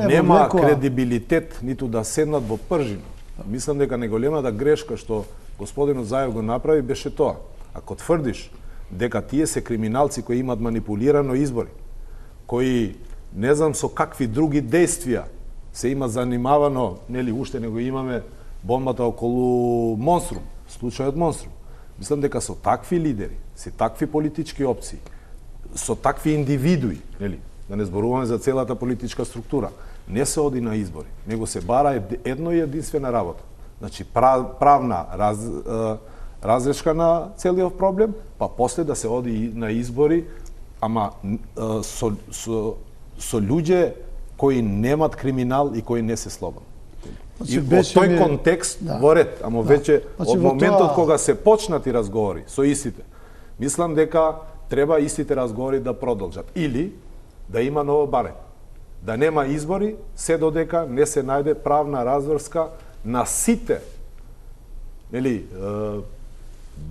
нема кредибилитет ниту да седнат во пржина Мислам дека најголемата грешка што господинот Заев го направи беше тоа. Ако тврдиш дека тие се криминалци кои имаат манипулирано избори, кои не знам со какви други действија се има занимавано, нели уште не го имаме бомбата околу Монструм, случајот Монструм. Мислам дека со такви лидери, се такви политички опции, со такви индивидуи, нели, да не зборуваме за целата политичка структура, не се оди на избори, него се бара едно и единствена работа. Значи правна разрешка на целиот проблем, па после да се оди на избори, ама со луѓе кои немат криминал и кои не се слободни. И во тој контекст, во ред, ама веќе од моментот кога се почнати разговори со истите, мислам дека треба истите разговори да продолжат. Или да има ново барење. Да нема избори, се додека не се најде правна разврска на сите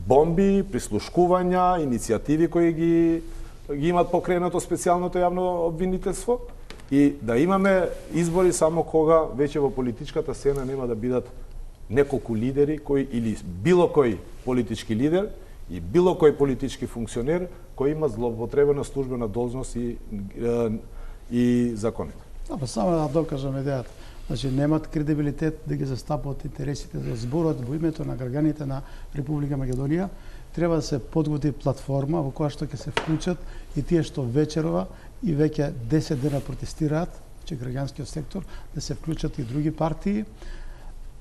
бомби, прислушкувања, иницијативи кои ги имат покренато специјалното јавно обвинителство, и да имаме избори само кога веќе во политичката сцена нема да бидат неколку лидери кои, или било кој политички лидер и било кој политички функционер кој има злоупотребена службена должност и законите. Па само да докажам идејата. Значи немат кредибилитет да ги застапуваат интересите за зборот во името на граѓаните на Република Македонија. Треба да се подготви платформа во која што ќе се вклучат и тие што вечерова и веќе 10 дена протестираат, че граѓанскиот сектор, да се вклучат и други партии,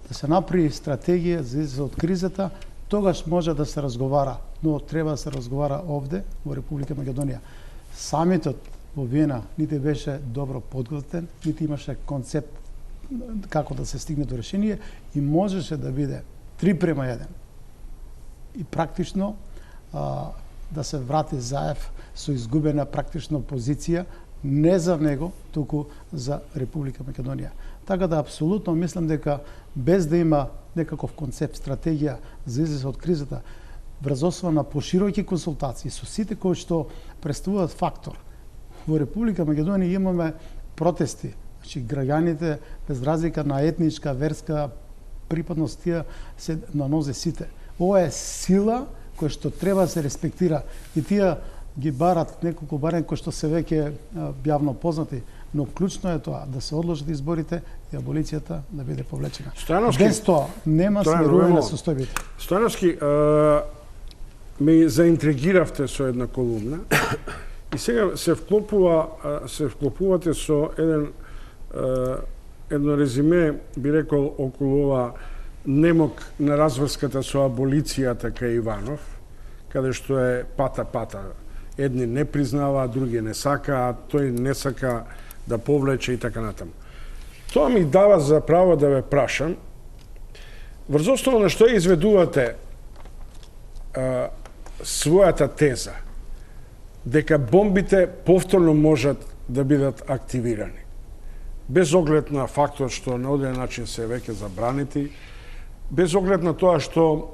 да се направи стратегија за излез од кризата, тогаш може да се разговара, но треба да се разговара овде во Република Македонија. Самитот во Виена нити беше добро подготвен, нити имаше концепт како да се стигне до решение и можеше да биде 3:1. И практично да се врати Заев со изгубена практично позиција, не за него, туку за Република Македонија. Така да апсолутно мислам дека без да има некаков концепт, стратегија за излез од кризата, врз основа на пошироки консултации со сите кои што представуваат фактор. Во Република Македонија имаме протести, значи граѓаните без разлика на етничка, верска припадност тие се на нозе сите. Ова е сила која што треба да се респектира и тие ги барат неколку барања кои што се веќе јавно познати, но клучно е тоа да се одложат изборите и аболицијата да биде повлечена. Без тоа нема смирување на состојбите. Стојановски, ме заинтригиравте со една колумна и сега се вклопувате со едно резиме, би рекол, околу ова немок на разврската со аболицијата кај Иванов, каде што е пата. Едни не признава, други не сака, тој не сака да повлече и така натаму. Тоа ми дава за право да ве прашам, врз основа на што изведувате својата теза, дека бомбите повторно можат да бидат активирани, без оглед на фактот што на одреден начин се веќе забранети, без оглед на тоа што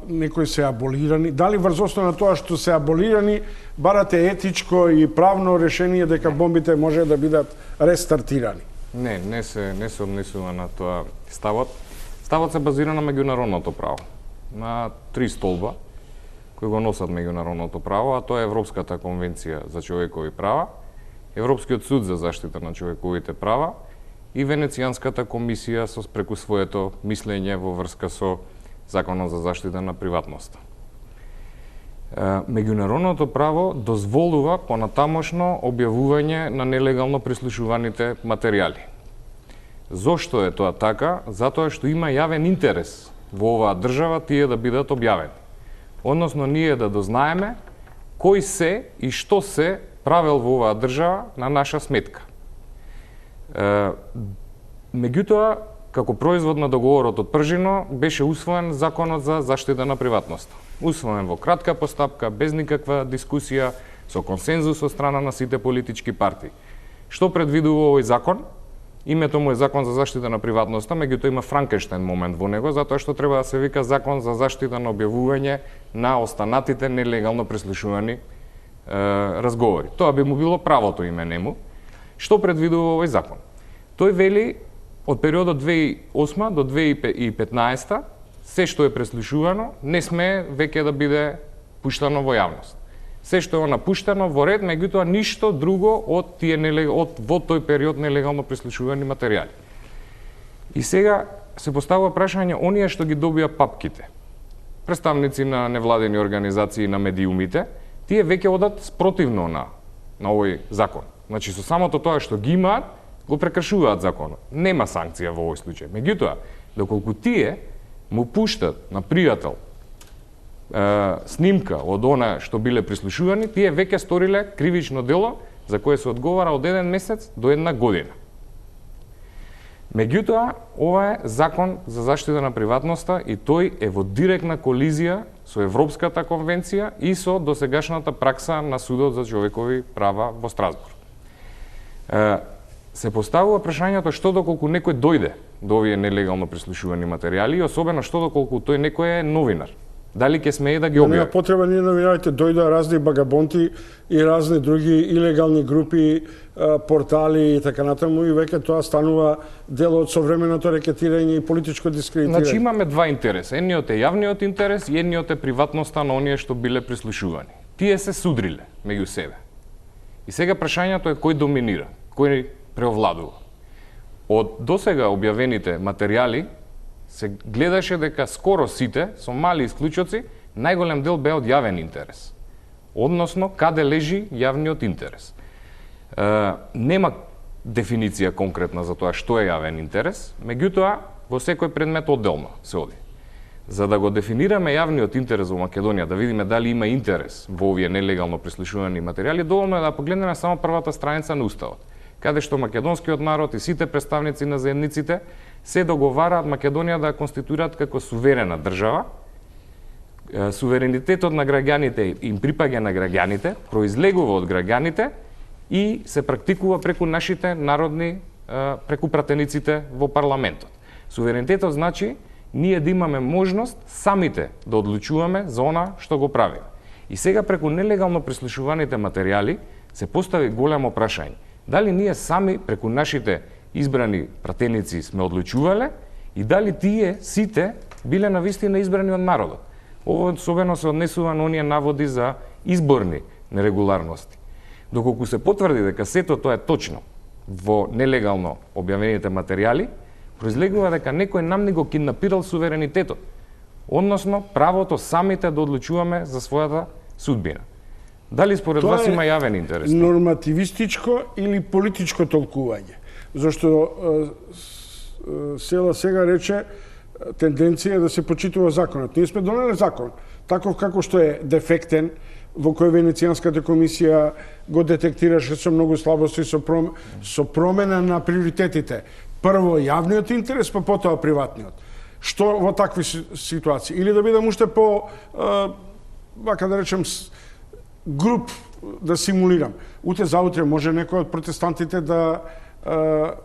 некои се аболирани, дали врз основа на тоа што се аболирани, барате етичко и правно решение дека бомбите може да бидат рестартирани? Не се однесува на тоа ставот. Ставот се базира на меѓународното право, на 3 столба кои го носат меѓународното право, а тоа е Европската конвенција за човекови права, Европскиот суд за заштита на човековите права и Венецијанската комисија преку своето мислење во врска со Законот за заштита на приватноста. Меѓународното право дозволува понатамошно објавување на нелегално прислушуваните материјали. Зошто е тоа така? Затоа што има јавен интерес во оваа држава тие да бидат објавени. Односно, ние да дознаеме кој се и што се правел во оваа држава на наша сметка. Меѓутоа, како производ на договорот од Пржино, беше усвоен Законот за заштита на приватноста. Усвоен во кратка постапка, без никаква дискусија, со консензус од страна на сите политички партии. Што предвидува овој закон? Името му е Закон за заштита на приватноста, меѓутоа има франкенштајн момент во него, затоа што треба да се вика Закон за заштита на објавување на останатите нелегално преслушувани разговори. Тоа би му било правото име нему. Што предвидува овој закон? Тој вели од периодот 2008 до 2015 се што е преслушувано не сме веќе да биде пуштано во јавност. Се што е напуштено во ред, меѓутоа ништо друго од во тој период нелегално преслушувани материјали. И сега се поставува прашање оние што ги добија папките. Представници на невладени организации на медиумите, тие веќе одат спротивно на овој закон. Значи со самото тоа што ги имаат, го прекршуваат законот. Нема санкција во овој случај. Меѓутоа, доколку тие му пуштат на пријател снимка од она што биле прислушувани, тие веќе сториле кривично дело за кое се одговара од 1 месец до 1 година. Меѓутоа, ова е закон за заштита на приватноста и тој е во директна колизија со Европската конвенција и со досегашната пракса на Судот за човекови права во Страсбург. Се поставува прашањето што доколку некој дојде до овие нелегално прислушувани материјали и особено што доколку тој некој е новинар. Дали ќе смее да ги објави? Нема потреба ние новинарите дојдоа разни багабонти и разни други илегални групи, портали и така натаму и веќе тоа станува дел од современото рекетирање и политичко дискредитирање. Значи имаме два интереса. Едниот е јавниот интерес и едниот е приватноста на оние што биле прислушувани. Тие се судриле меѓу себе. И сега прашањето е кој доминира, кој преовладува. Од досега објавените материјали се гледаше дека скоро сите, со мали исклучоци, најголем дел бе од јавен интерес. Односно, каде лежи јавниот интерес. Нема дефиниција конкретна за тоа што е јавен интерес, меѓутоа, во секој предмет одделно се оди. За да го дефинираме јавниот интерес во Македонија, да видиме дали има интерес во овие нелегално прислушувани материјали, доволно е да погледнеме само првата страница на Уставот, каде што македонскиот народ и сите представници на заедниците се договараат Македонија да ја конституираат како суверена држава. Суверенитетот на граѓаните им припаѓа на граѓаните, произлегува од граѓаните и се практикува преку нашите народни, преку пратениците во парламентот. Суверенитетот значи ние да имаме можност самите да одлучуваме за она што го правиме. И сега преку нелегално прислушуваните материјали се постави големо прашање. Дали ние сами преку нашите избрани пратеници сме одлучувале и дали тие сите биле навистина избрани од народот. Ово особено се однесува на оние наводи за изборни нерегуларности. Доколку се потврди дека сето тоа е точно во нелегално објавените материјали, произлегува дека некој нам ни го киднапирал суверенитетот, односно правото самите да одлучуваме за својата судбина. Дали според тоа вас има јавен интерес? Нормативистичко или политичко толкување? Зашто Села сега рече тенденција да се почитува законот. Ние сме донеле закон, таков како што е дефектен, во кој Венецијанската комисија го детектираше со многу слабости, со промена на приоритетите. Прво јавниот интерес, па потоа приватниот. Што во такви ситуации? Или да бидам уште по, вака да речем, груп да симулирам. Утре заутре може некој од протестантите да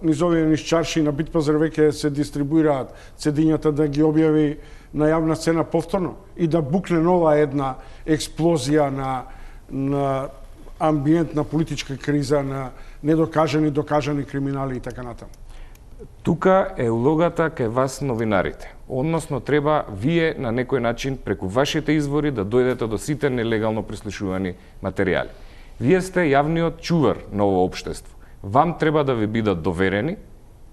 низ овие низ чарши на Битпазар веќе се дистрибуираат цедињата да ги објави на јавна сцена повторно и да букне нова една експлозија на амбиент на политичка криза, на недокажани, докажани криминали и така натаму. Тука е улогата кај вас новинарите. Односно, треба вие на некој начин преку вашите извори да дојдете до сите нелегално прислушувани материјали. Вие сте јавниот чувар на ово општество. Вам треба да ви бидат доверени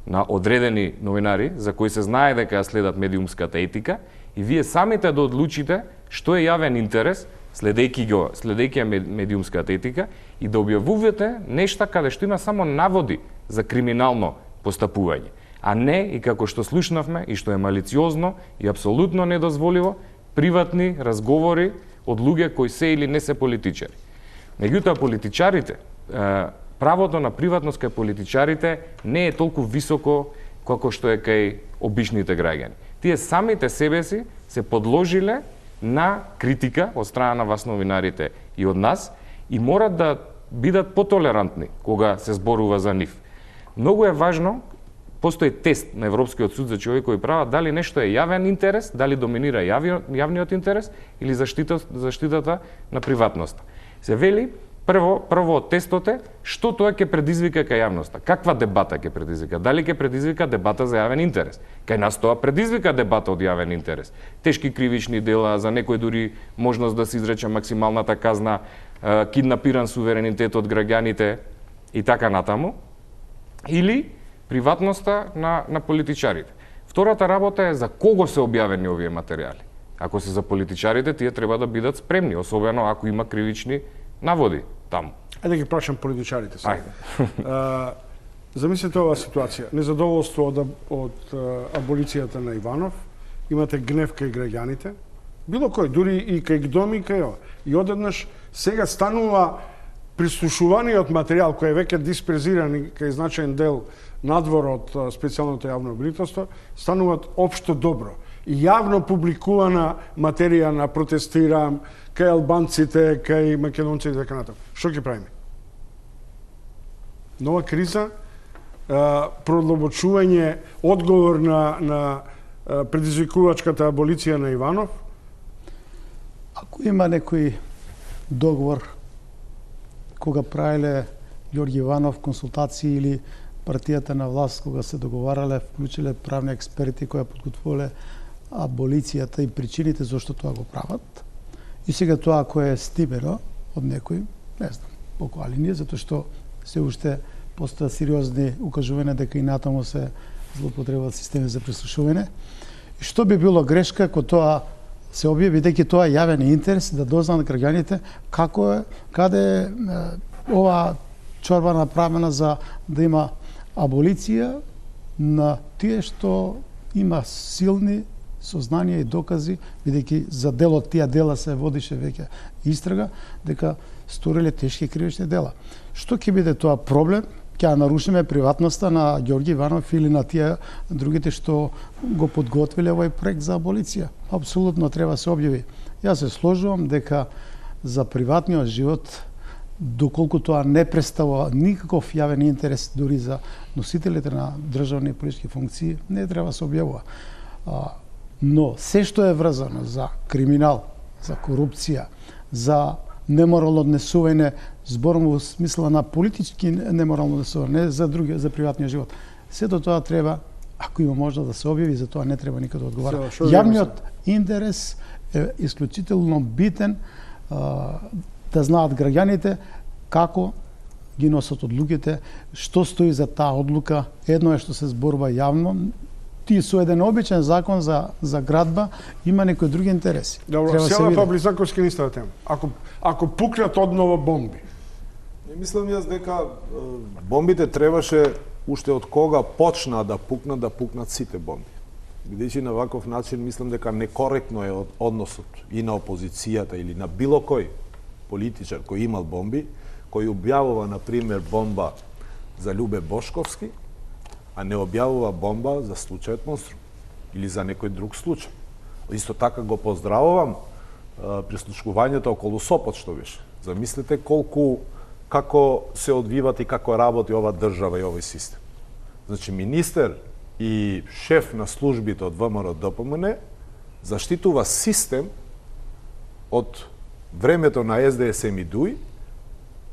на одредени новинари за кои се знае дека ја следат медиумската етика и вие самите да одлучите што е јавен интерес, следејќи медиумската етика и да објавувате нешта каде што има само наводи за криминално постапување, а не и како што слушнавме и што е малициозно и апсолутно недозволиво, приватни разговори од луѓе кои се или не се политичари. Меѓутоа политичарите, правото на приватност кај политичарите не е толку високо како што е кај обичните граѓани. Тие самите себе си се подложиле на критика од страна на вас новинарите и од нас и морат да бидат потолерантни кога се зборува за нив. Многу е важно, постои тест на Европскиот суд за човекови права, дали нешто е јавен интерес, дали доминира јавниот интерес или заштитата на приватноста. Се вели, Прво тестот е што тоа ќе предизвика кај јавноста. Каква дебата ќе предизвика? Дали ќе предизвика дебата за јавен интерес? Кај нас тоа предизвика дебата од јавен интерес. Тешки кривични дела, за некој дури можност да се изрече максималната казна, киднапиран суверенитет од граѓаните и така натаму, или приватноста на политичарите. Втората работа е за кого се објавени овие материјали. Ако се за политичарите, тие треба да бидат спремни, особено ако има кривични наводи таму. Ајде ги прашам политичарите сега. Ајде. Замислете оваа ситуација. Незадоволство од аболицијата на Иванов, имате гнев кај граѓаните, било кој, дури и кај ГДОМ и кај ова. И одеднаш сега станува прислушуваниот материјал кој е веќе диспрезиран и кај значаен дел надвор од специјалното јавно обвинителство, стануваат општо добро. И јавно публикувана материја на протестирам кај албанците, кај македонците и така натаму. Што ќе правиме? Нова криза, продлабочување, одговор на предизвикувачката аболиција на Иванов? Ако има некој договор кога правиле Ѓорги Иванов консултации или партијата на власт кога се договарале, вклучиле правни експерти кои подготвувале аболицијата и причините зашто тоа го прават. И сега тоа ако е стибено од некој, не знам, по која линија, затоа што се уште постојат сериозни укажувања дека и натаму се злоупотребуваат системи за прислушување. И што би било грешка ако тоа се објави, бидејќи тоа е јавен интерес да дознаат граѓаните како е, каде е оваа чорба направена за да има аболиција на тие што има силни сознанија и докази, бидејќи за дел од тие дела се водише веќе истрага, дека сториле тешки кривични дела. Што ќе биде тоа проблем? Ќе нарушиме приватноста на Ѓорги Иванов или на тие другите што го подготвиле овој проект за аболиција. Апсолутно треба се објави. Јас се сложувам дека за приватниот живот, доколку тоа не представува никаков јавен интерес дури за носителите на државни и политички функции, не треба се објавува. Но се што е врзано за криминал, за корупција, за неморално однесување, зборам во смисла на политички неморално однесување, не за други, за приватниот живот. Сето тоа треба, ако има можност да се објави, за тоа не треба никаде да одговара. Јавниот интерес е исклучително битен да знаат граѓаните како ги носат одлуките, што стои за таа одлука. Едно е што се зборува јавно, ти со еден обичен закон за градба има некои други интереси. Добро, села па Близаковски нистава тема. Ако пукнат одново бомби. Не мислам јас дека бомбите требаше уште од кога почна да пукнат сите бомби. Бидејќи на ваков начин мислам дека некоректно е односот и на опозицијата или на било кој политичар кој имал бомби, кој објавува, например, бомба за Љубе Бошковски, а не објавува бомба за случајот Монструм или за некој друг случај. Исто така го поздравувам прислушкувањето околу Сопот што беше. Замислете како се одвиват и како работи ова држава и овој систем. Значи, министер и шеф на службите од ВМРО ДПМН заштитува систем од времето на СДСМ и ДУИ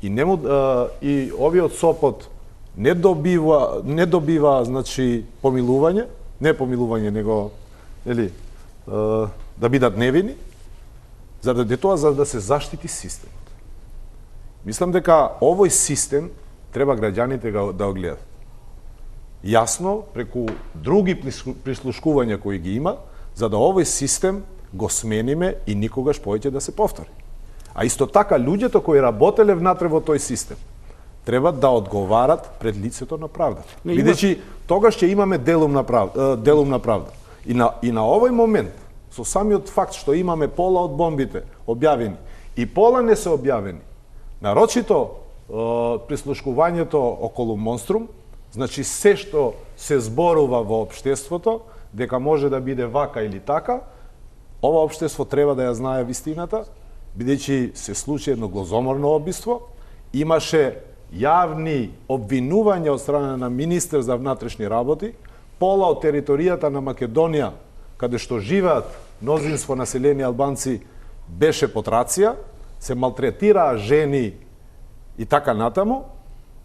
и овиот Сопот не добива значи помилување, не помилување, него да бидат невини, за да се заштити системот. Мислам дека овој систем треба граѓаните да го гледат. Јасно, преку други прислушкувања кои ги има, за да овој систем го смениме и никогаш повеќе да се повтори. А исто така, луѓето кои работеле внатре во тој систем, треба да одговарат пред лицето на правдата. Бидејќи тогаш ќе имаме делумна правда. И на овој момент, со самиот факт што имаме пола од бомбите објавени и пола не се објавени, нарочито прислушкувањето околу Монструм, значи се што се зборува во општеството, дека може да биде вака или така, ова општество треба да ја знае вистината, бидејќи се случи едно глозоморно убиство, имаше јавни обвинувања од страна на министер за внатрешни работи, пола од територијата на Македонија, каде што живеат мнозинство населени албанци, беше под рација, се малтретираа жени И така натаму,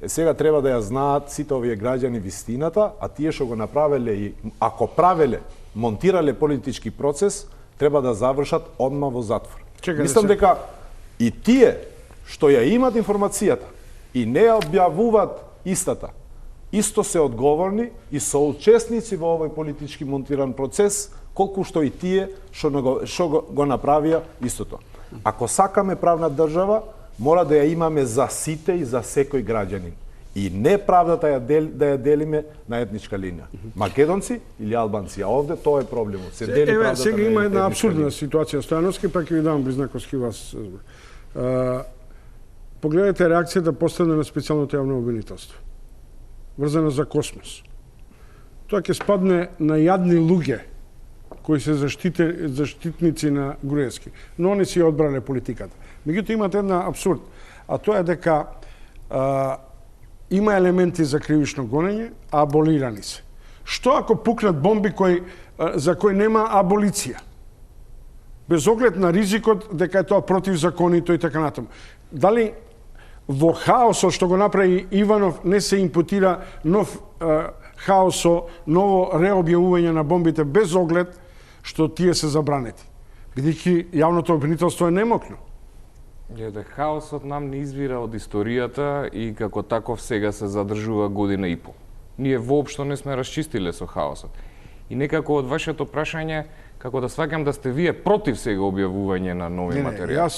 сега треба да ја знаат сите овие граѓани вистината, а тие што го направеле и ако правеле, монтирале политички процес, треба да завршат одма во затвор. Мислам дека и тие што ја имат информацијата и не ја објавуваат истата, исто се одговорни и соучесници во овој политички монтиран процес, колку што и тие што го направија истото. Ако сакаме правна држава, мора да ја имаме за сите и за секој граѓанин. И не правдата да ја делиме на етничка линија. Македонци или албанци, а овде тоа е проблемот. Се дели правдата. Сега има една апсурдна ситуација, Стојановски, па ќе ви дам Близнаковски вас. Погледнете реакцијата последна на специјалното јавно обвинителство, врзана за Космос. Тоа ќе спадне на јадни луѓе кои се заштитници на Груевски, но они си одбрале политиката. Меѓутоа имат една абсурд, а тоа е дека има елементи за кривично гонење, а аболирани се. Што ако пукнат бомби за кои нема аболиција? Без оглед на ризикот дека е тоа противзаконито и така натаму. Дали во хаосот што го направи Иванов не се импутира нов хаосо, ново реобјавување на бомбите без оглед што тие се забранети? Бидејќи јавното обвинителство е немокно. Хаосот нам не извира од историјата и како таков сега се задржува година и пол. Ние воопшто не сме расчистиле со хаосот. И некако од вашето прашање, како да сваќам да сте вие против сега објавување на нови материјали.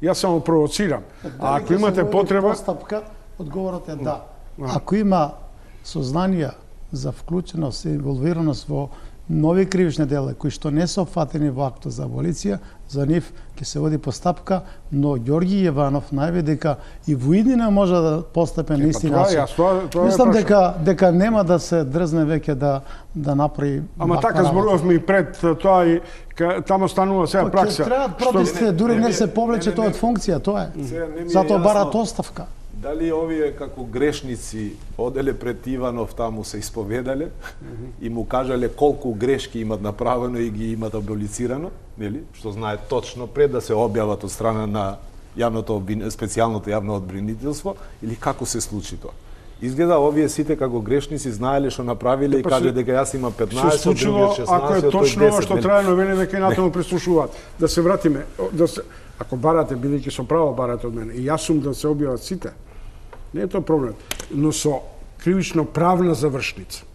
Јас само провоцирам. А ако имате потреба... Постапка, одговорот е да. Ако има сознанија за вклученост и инволвираност во нови кривични дела кои што не се опфатени во актот за аболиција, за нив ќе се води постапка, но Ѓорги Јеванов најави дека и во иднина може да постапе на исти начин. Мислам дека нема да се дрзне веќе да направи. Ама така зборувавме и пред тоа и таму станува сега пракса. Треба протести, дури не се повлече тоа од функција, тоа е. Затоа барат оставка. Дали овие како грешници оделе пред Иванов таму се исповедале и му кажале колку грешки имат направено и ги имат аболицирано, нели? Што знае точно пред да се објават од страна на специјалното јавно обвинителство, или како се случи тоа? Изгледа овие сите како грешници знаеле што направиле и каже дека јас имам 15, другиот 16, ако е точно ова што трае новини дека и натаму прислушуваат. Да се вратиме, ако барате, бидејќи со право барате од мене, и јас сум да се објават сите. Не е тоа проблем, но со кривично правна завршница.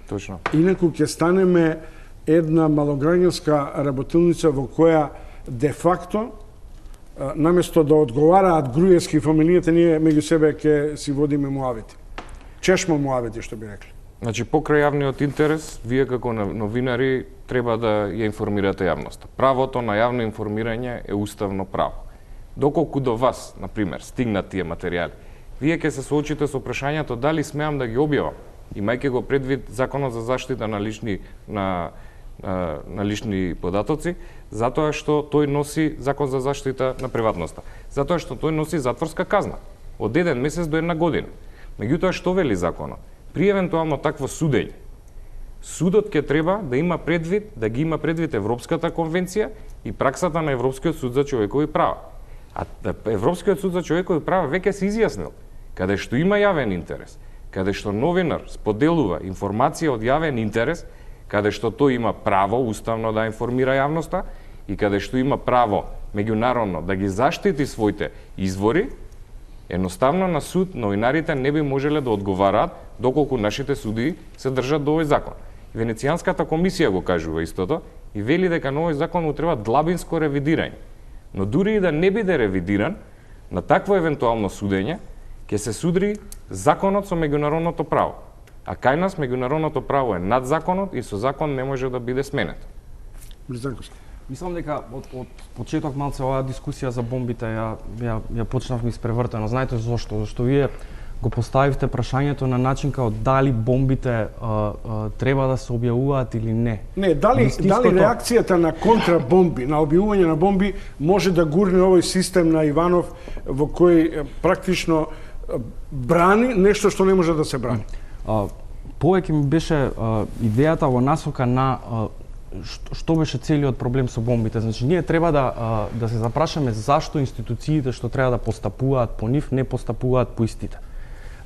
Точно. Инаку ќе станеме една малограѓанска работилница во која де факто наместо да одговараат Груевски фамилијата, ние меѓу себе ќе си водиме муавити. Чешмо муавити, што би рекли. Значи, покрај јавниот интерес, вие како новинари треба да ја информирате јавноста. Правото на јавно информирање е уставно право. Доколку до вас, например, стигнат тие материјали, вие ќе се соочите со прашањето дали смеам да ги објавам, имајќи го предвид Законот за заштита на лични податоци, затоа што тој носи Закон за заштита на приватноста. Затоа што тој носи затворска казна од 1 месец до 1 година. Меѓутоа што вели законот? При евентуално такво судење, судот ќе треба да има предвид, да ги има предвид Европската конвенција и праксата на Европскиот суд за човекови права. А Европскиот суд за човекови права веќе се изјаснил каде што има јавен интерес, каде што новинар споделува информација од јавен интерес, каде што тој има право уставно да информира јавноста и каде што има право меѓународно да ги заштити своите извори, едноставно на суд новинарите не би можеле да одговараат доколку нашите суди се држат до овој закон. Венецијанската комисија го кажува истото и вели дека на овој закон му треба длабинско ревидирање. Но дури и да не биде ревидиран, на такво евентуално судење ќе се судри законот со меѓународното право. А кај нас меѓународното право е над законот и со закон не може да биде сменет. Мислам дека од почеток малце оваа дискусија за бомбите ја почнавме испревртено. Знаете зошто? Зашто вие го поставивте прашањето на начин како дали бомбите треба да се објавуваат или не. Не, дали реакцијата на контрабомби, на објавување на бомби може да гурне овој систем на Иванов во кој практично брани нешто што не може да се брани. Повеќе ми беше идејата во насока на што беше целиот проблем со бомбите? Значи, ние треба да се запрашаме зашто институциите што треба да постапуваат по нив не постапуваат по истите.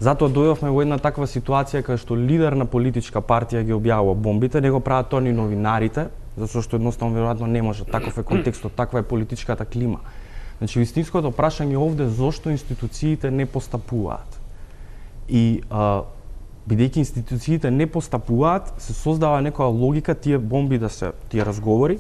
Затоа дојдовме во една таква ситуација каде што лидер на политичка партија ги објавува бомбите, не го прават тоа ни новинарите, затоа што едноставно веројатно не може, таков е контекстот, таква е политичката клима. Значи, вистинското прашање овде зошто институциите не постапуваат. И бидејќи институциите не постапуваат, се создава некоја логика тие бомби тие разговори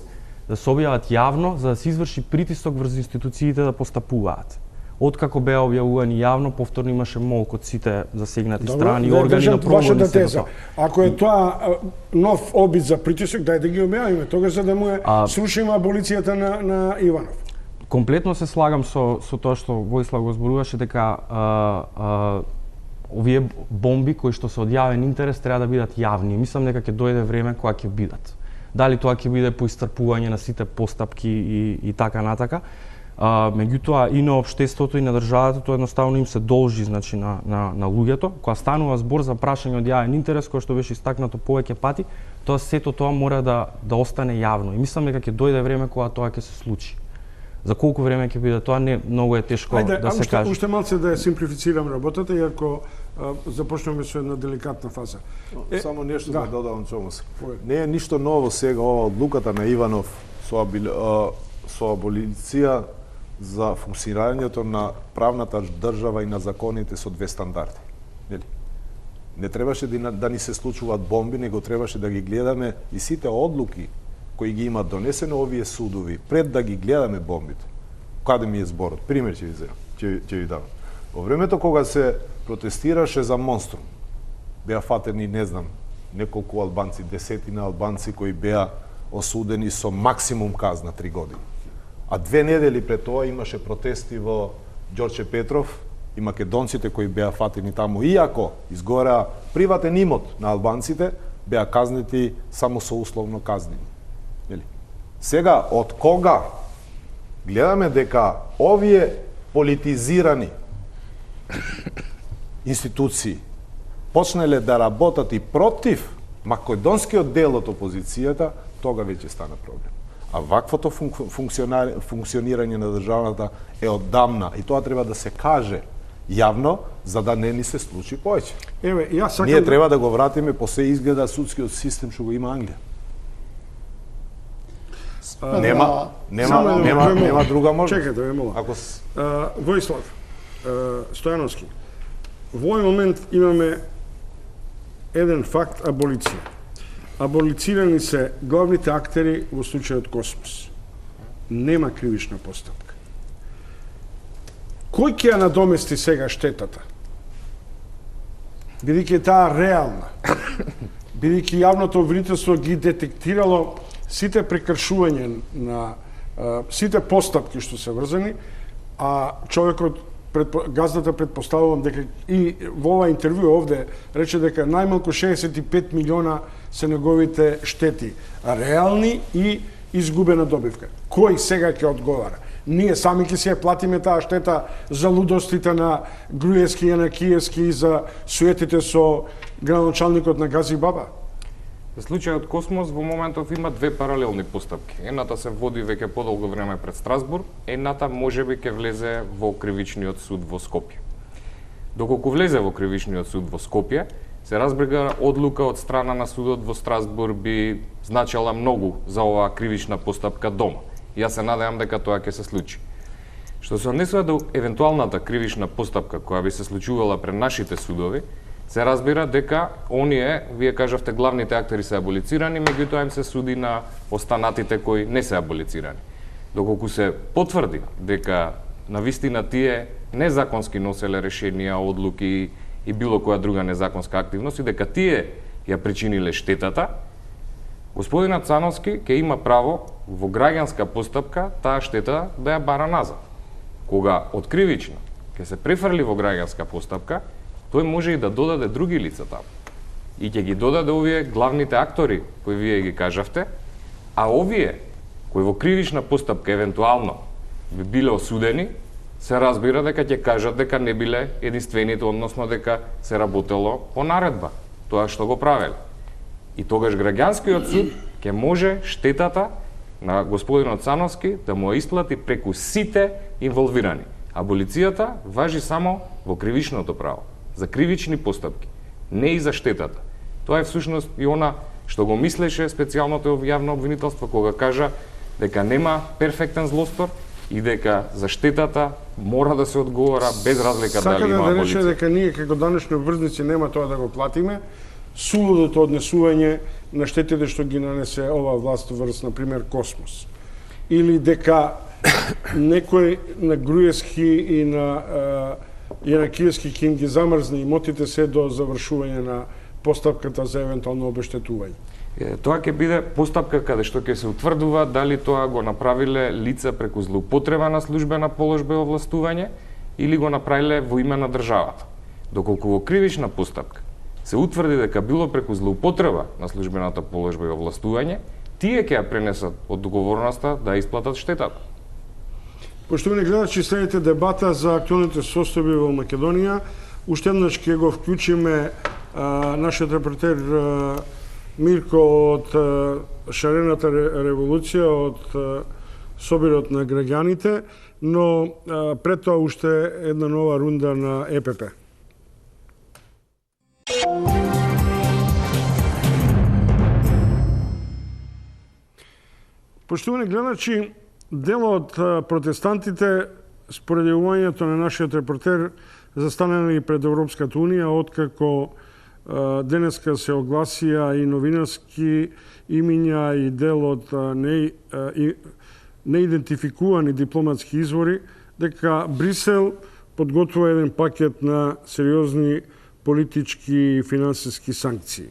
да се објават јавно за да се изврши притисок врз институциите да постапуваат. Откако беа објавувани јавно, повторно имаше молк од сите засегнати страни и органи на прогони се за тоа. Ако е тоа нов обид за притисок, дај да ги објавиме, тогаш за да му слушаме аболицијата на Иванов. Комплетно се слагам со тоа што Војслав го зборуваше, дека овие бомби кои што се од јавен интерес треба да бидат јавни. Мислам дека ќе дојде време кога ќе бидат. Дали тоа ќе биде по истрпување на сите постапки и така натака. Меѓутоа и на општеството и на државата тоа едноставно им се должи, значи на луѓето. Кога станува збор за прашање од јавен интерес, кој што беше истакнато повеќе пати, тоа сето тоа мора да остане јавно. И мислам дека ќе дојде време кога тоа ќе се случи. За колку време ќе биде тоа, не многу е тешко да се каже. Уште малце да ја симплифицирам работата, иако започнеме со една деликатна фаза. Само нешто да додавам, Чомос. Не е ништо ново сега ова одлуката на Иванов со аболиција за функционирањето на правната држава и на законите со две стандарди. Не требаше да ни се случуваат бомби, него требаше да ги гледаме и сите одлуки кои ги имат донесено овие судови, пред да ги гледаме бомбите. Каде ми е зборот? Пример ќе ви земам, ќе ви дадам. Во времето кога се протестираше за Монструм, беа фатени, не знам, неколку албанци, десетина албанци кои беа осудени со максимум казна 3 години. А 2 недели пред тоа имаше протести во Ѓорче Петров и македонците кои беа фатени таму, иако изгореа приватен имот на албанците, беа казнети само со условно казнени. Сега, од кога гледаме дека овие политизирани институции почнале да работат и против македонскиот дел од опозицијата, тога веќе стана проблем. А ваквото функционирање на државната е оддамна и тоа треба да се каже јавно, за да не ни се случи повеќе. Ние треба да го вратиме по се изгледа судскиот систем што го има Англија. Нема друга можност. Чекајте, мола. Војслав Стојановски, во овој момент имаме еден факт аболиција. Аболицирани се главните актери во случајот Космос. Нема кривична постапка. Кој ќе ја надомести сега штетата? Бидејќи таа реална. Бидејќи јавното обвинителство ги детектирало сите прекршувања на сите постапки што се врзани, а човекот газдата предпоставувам дека и во ова интервју овде рече дека најмалку 65 милиона се неговите штети, реални и изгубена добивка. Кој сега ќе одговара? Ние сами ќе си ја платиме таа штета за лудостите на Груевски и Јанакиевски и за суетите со градоначалникот на Гази Баба? За случајот Космос во моментов има две паралелни постапки. Едната се води веќе подолго време пред Страсбург, едната можеби ќе влезе во кривичниот суд во Скопје. Доколку влезе во кривичниот суд во Скопје, се разбега одлука од страна на судот во Страсбург би значела многу за оваа кривична постапка дома. Јас се надевам дека тоа ќе се случи. Што се однесува до евентуалната кривична постапка која би се случувала пред нашите судови, се разбира дека оние, вие кажавте, главните актери се аболицирани, меѓутоа им се суди на останатите кои не се аболицирани. Доколку се потврди дека навистина тие незаконски носеле решенија, одлуки и било која друга незаконска активност и дека тие ја причиниле штетата, господинот Цановски ќе има право во граѓанска постапка таа штета да ја бара назад. Кога откривично ќе се префрли во граѓанска постапка, тој може и да додаде други лица таму. И ќе ги додаде овие главните актори кои вие ги кажавте, а овие кои во кривична постапка евентуално би биле осудени, се разбира дека ќе кажат дека не биле единствените, односно дека се работело по наредба, тоа што го правеле. И тогаш граѓанскиот суд ќе може штетата на господинот Цановски да му ја исплати преку сите инволвирани. Аболицијата важи само во кривичното право, за кривични постапки, не и за штетата. Тоа е всушност и она што го мислеше специјалното јавно обвинителство кога кажа дека нема перфектен злостор и дека за штетата мора да се одговора без разлика дали има аболиција. Сака да рече дека ние како данечни обврзници нема тоа да го платиме, сулудото однесување на штетите што ги нанесе оваа власт врз, например, Космос. Или дека некој на Груевски и на Јанакиевски ќе им ги замрзне имотите се до завршување на постапката за евентуално обештетување. Тоа ќе биде постапка каде што ќе се утврдува дали тоа го направиле лица преку злоупотреба на службена положба и овластување или го направиле во име на државата. Доколку во кривична постапка се утврди дека било преку злоупотреба на службената положба и овластување, тие ќе ја пренесат одговорноста да исплатат штетата. Поштовани гледачи, следите дебата за актуелните состојби во Македонија. Уште еднаш ќе го вклучиме нашиот репортер Мирко од Шарената револуција, од Собирот на граѓаните, но пред тоа уште една нова рунда на ЕПП. Поштовани гледачи, дел од протестантите, според јавувањето на нашиот репортер, застанали пред Европската Унија, откако денеска се огласија и новинарски имиња и дел од неидентификувани дипломатски извори, дека Брисел подготвува еден пакет на сериозни политички и финансиски санкции.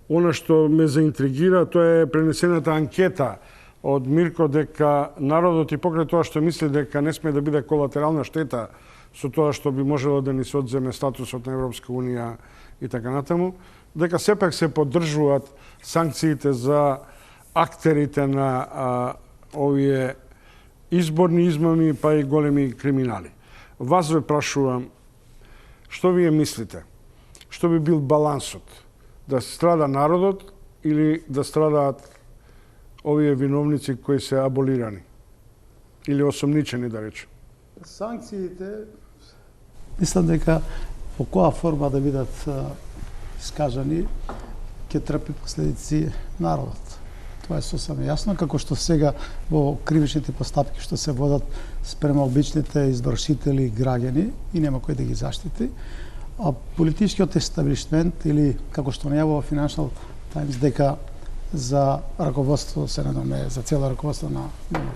Она што ме заинтригира, тоа е пренесената анкета од Мирко дека народот и покрај тоа што мисли дека не сме да биде колатерална штета со тоа што би можело да ни се одземе статусот на Европска Унија и така натаму, дека сепак се поддржуваат санкциите за актерите на овие изборни измами па и големи криминали. Вас ве прашувам, што вие мислите? Што би бил балансот? Да страда народот или да страдаат овие виновници кои се аболирани или осомничени, да речем? Санкциите, мислам дека во која форма да бидат искажани, ќе трпи последици народот. Тоа е сосема јасно, како што сега во кривичните постапки што се водат спрема обичните извршители и граѓани и нема кој да ги заштити, а политичкиот естаблишмент или како што најавува Financial Times дека за раководство се надаме, за цело раководство на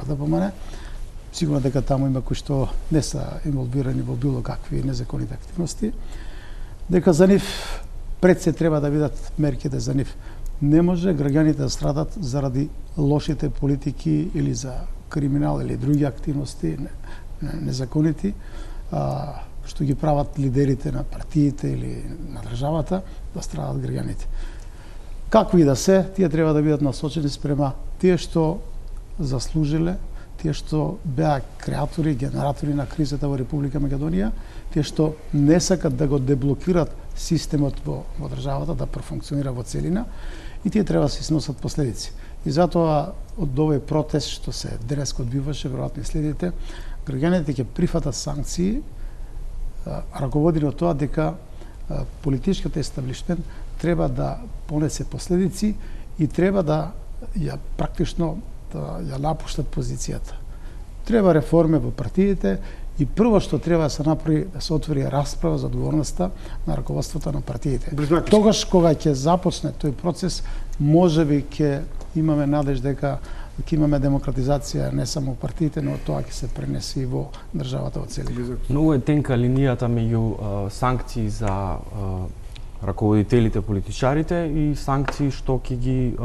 ДПМН, сигурно дека таму има кои што не се инволвирани во било какви незаконити активности, дека за нив пред се треба да бидат мерките за нив. Не може граѓаните да страдат заради лошите политики или за криминал или други активности незаконити, што ги прават лидерите на партиите или на државата, да страдат граѓаните. Какви да се, тие треба да бидат насочени спрема тие што заслужиле, тие што беа креатори, генератори на кризата во Република Македонија, тие што не сакат да го деблокират системот во државата, да профункционира во целина, и тие треба да се сносат последици. И затоа од овој протест што се денеска одбиваше, веројатно и следите, граѓаните ќе прифатат санкции, раководени од тоа дека политичкиот естаблишмент треба да понесе последици и треба да ја практично да ја напуштат позицијата. Треба реформи во партиите и прво што треба да се направи да се отвори расправа за одговорноста на раководството на партиите. Тогаш кога ќе започне тој процес, можеби ќе имаме надеж дека ќе имаме демократизација не само партиите, но тоа ќе се пренесе и во државата во целина. Многу е тенка линијата меѓу санкции за раководителите, политичарите и санкции што ќе ги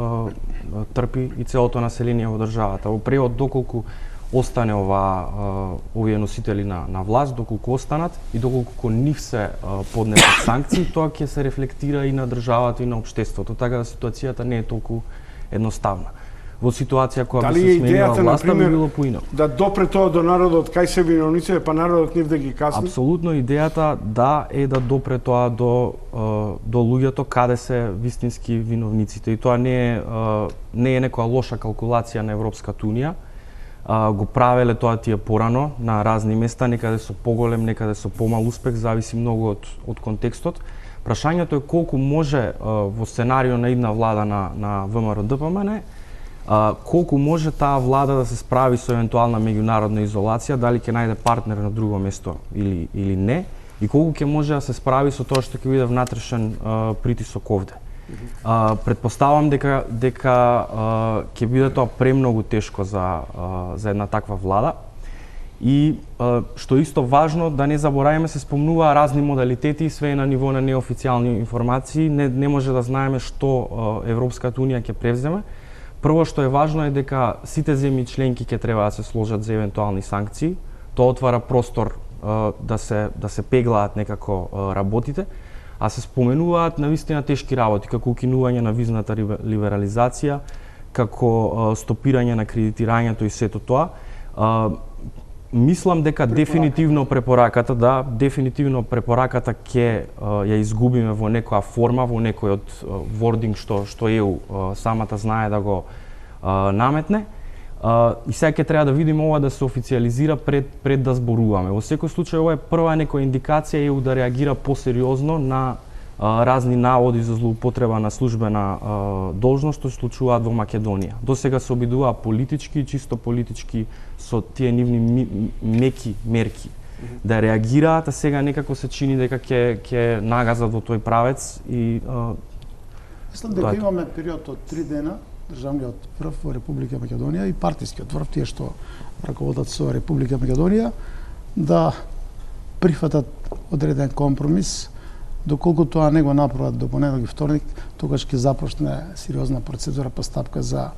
трпи и целото население во државата. Во превод, доколку остане овие носители на власт, доколку останат и доколку нив се поднесат санкции, тоа ќе се рефлектира и на државата и на општеството, така да ситуацијата не е толку едноставна. во ситуација која Дали би е се сменила идејата, власта, би например, било поинаку. да допре тоа до народот, кај се виновниците, па народот нив да ги казни? Апсолутно идејата е да допре тоа до луѓето каде се вистински виновниците, и тоа не е некоја лоша калкулација на Европската унија. Го правеле тоа тие порано на разни места, некаде со поголем, некаде со помал успех, зависи многу од контекстот. Прашањето е колку може во сценарио на една влада на ВМРО-ДПМН, колку може таа влада да се справи со евентуална меѓународна изолација, дали ќе најде партнер на друго место или не, и колку ќе може да се справи со тоа што ќе биде внатрешен притисок овде. Предпоставам дека ќе биде тоа премногу тешко за една таква влада. И што исто важно, да не забораваме, се спомнуваа разни модалитети, све на ниво на неофицијални информации, не може да знаеме што Европската унија ќе превземе. Прво што е важно е дека сите земји членки ќе треба да се сложат за евентуални санкции. Тоа отвара простор да се пеглаат некако работите, а се споменуваат навистина тешки работи, како укинување на визната либерализација, како стопирање на кредитирањето и сето тоа. Мислам дека дефинитивно препораката ќе ја изгубиме во некоја форма, во некој од вординг што ЕУ самата знае да го наметне. И сега ќе треба да видиме ова да се официализира пред да зборуваме. Во секој случај ова е прва некоја индикација ЕУ да реагира посериозно на разни наводи за злоупотреба на службена должност што се случуваат во Македонија. До сега се обидуваа политички, чисто политички, со тие нивни меки мерки да реагираат, а сега некако се чини дека ќе нагазат во тој правец и мислам дека имаме период од 3 дена државниот врв во Република Македонија и партискиот врв, тие што раководат со Република Македонија, да прифатат одреден компромис. Доколку тоа не го направат до понеделник и вторник, тогаш ќе започне сериозна процедура, постапка за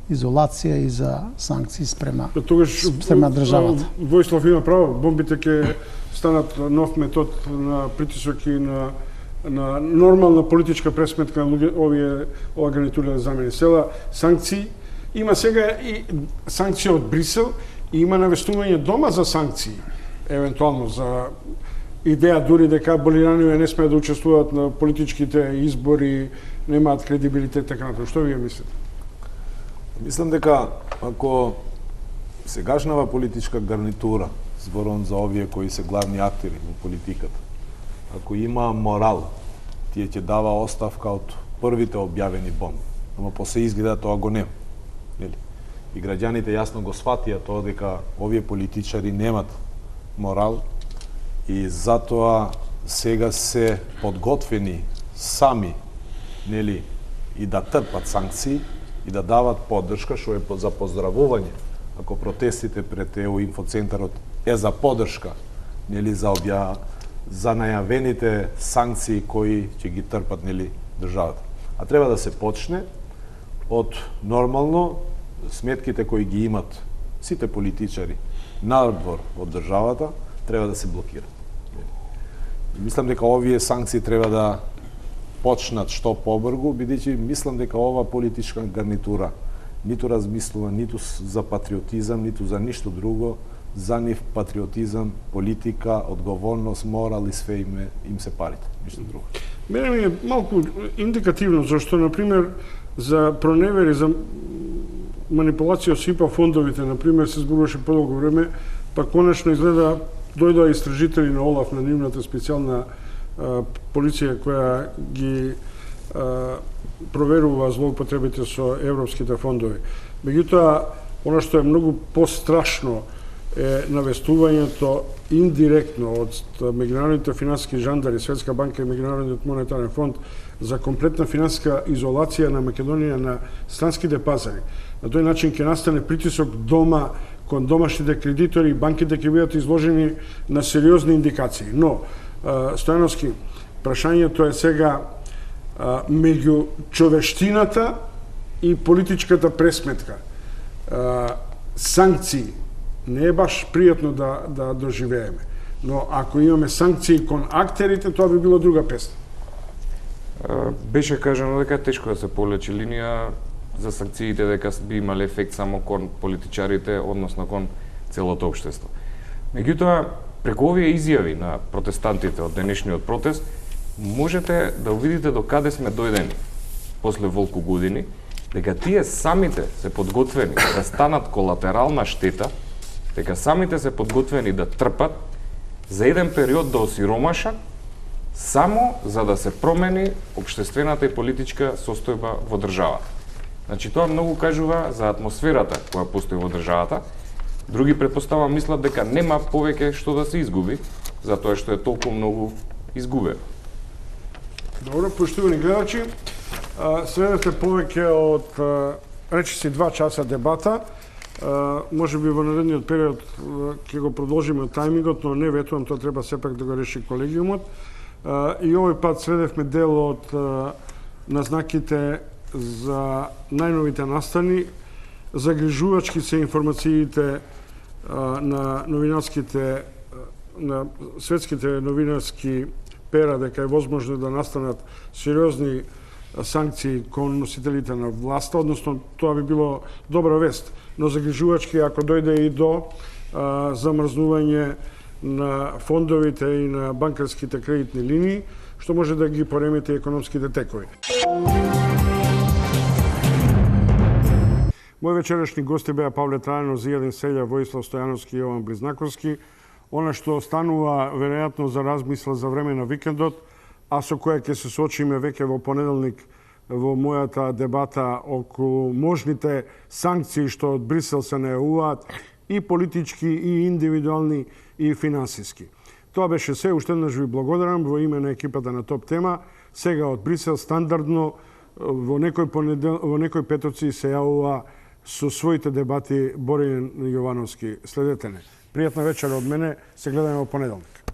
изолација и за санкции спрема државата. Војслав има право, бомбите ќе станат нов метод на притисок и на нормална политичка пресметка на ова гарнитура да замени села. Санкции има сега и санкции од Брисел и има навестување дома за санкции, евентуално за идеја дури дека болираниот не смеат да учествуваат на политичките избори, немаат кредибилитет, така натаму. Што вие мислите? Мислам дека ако сегашнава политичка гарнитура, зборувам за овие кои се главни актери во политиката, ако има морал, тие ќе дава оставка од првите објавени бомби. Ама после изгледа тоа го нема. И граѓаните јасно го сфатија тоа дека овие политичари немат морал, и затоа сега се подготвени сами, и да трпат санкции и да дават поддршка, што е за поздравување. Ако протестите пред ЕУ инфоцентарот е за поддршка, за најавените санкции кои ќе ги трпат државата. А треба да се почне од нормално сметките кои ги имат сите политичари надвор од државата, треба да се блокираат. Мислам дека овие санкции треба да почнат што побрзо, бидејќи мислам дека ова политичка гарнитура ниту размислува ниту за патриотизам, ниту за ништо друго. За нив патриотизам, политика, одговорност, морал и све им се парите, ништо друго. Мене ми е малку индикативно, зашто, например, за проневери, за манипулација со ИПА фондовите, например, се зборуваше подолго време, па конечно изгледа дојдоа истражители на ОЛАФ, на нивната специјална полиција која ги проверува злоупотребите со европските фондови. Меѓутоа, она што е многу пострашно е навестувањето индиректно од меѓународните финансиски жандари, Светска банка и Меѓународниот монетарен фонд за комплетна финансиска изолација на Македонија на странските пазари. На тој начин ќе настане притисок дома кон домашните кредитори и банките ќе бидат изложени на сериозни индикации. Но, Стојановски, прашањето е сега меѓу човештината и политичката пресметка. Санкции не е баш пријатно да доживееме. Но ако имаме санкции кон актерите, тоа би било друга песна. Беше кажано дека тешко да се повлече линија, за санкциите дека би имале ефект само кон политичарите, односно кон целото општество. Меѓутоа, преку овие изјави на протестантите од денешниот протест, можете да увидите до каде сме дојдени после волку години, дека тие самите се подготвени да станат колатерална штета, дека самите се подготвени да трпат за еден период да осиромашат, само за да се промени општествената и политичка состојба во државата. Значи, тоа многу кажува за атмосферата која постои во државата. Други предпоставам мислат дека нема повеќе што да се изгуби, затоа што е толку многу изгубено. Добро, поштувани гледачи, следете повеќе од речиси 2 часа дебата. Може би во наредниот период ќе го продолжиме тајмингот, но не ветувам, тоа треба сепак да го реши колегиумот. И овој пат следевме дел од назнаките за најновите настани, загрижувачки се информациите на новинарските, на светските новинарски пера дека е возможно да настанат сериозни санкции кон носителите на власта, односно тоа би било добра вест, но загрижувачки ако дојде и до замрзнување на фондовите и на банкарските кредитни линии, што може да ги поремети економските текови. Мои вечерашни гости беа Павле Трајанов, Зијадин Селја, Воислав Стојановски и Јован Близнаковски. Она што останува веројатно за размисла за време на викендот, а со која ќе се соочиме веќе во понеделник во мојата дебата околу можните санкции што од Брисел се најавуваат, и политички, и индивидуални, и финансиски. Тоа беше се, уште еднаш ви благодарам во име на екипата на Топ Тема. Сега од Брисел стандардно во некој петоци се јавува со своите дебати Боријан Јовановски. Следете не. Пријатна вечер од мене, се гледаме во понеделник.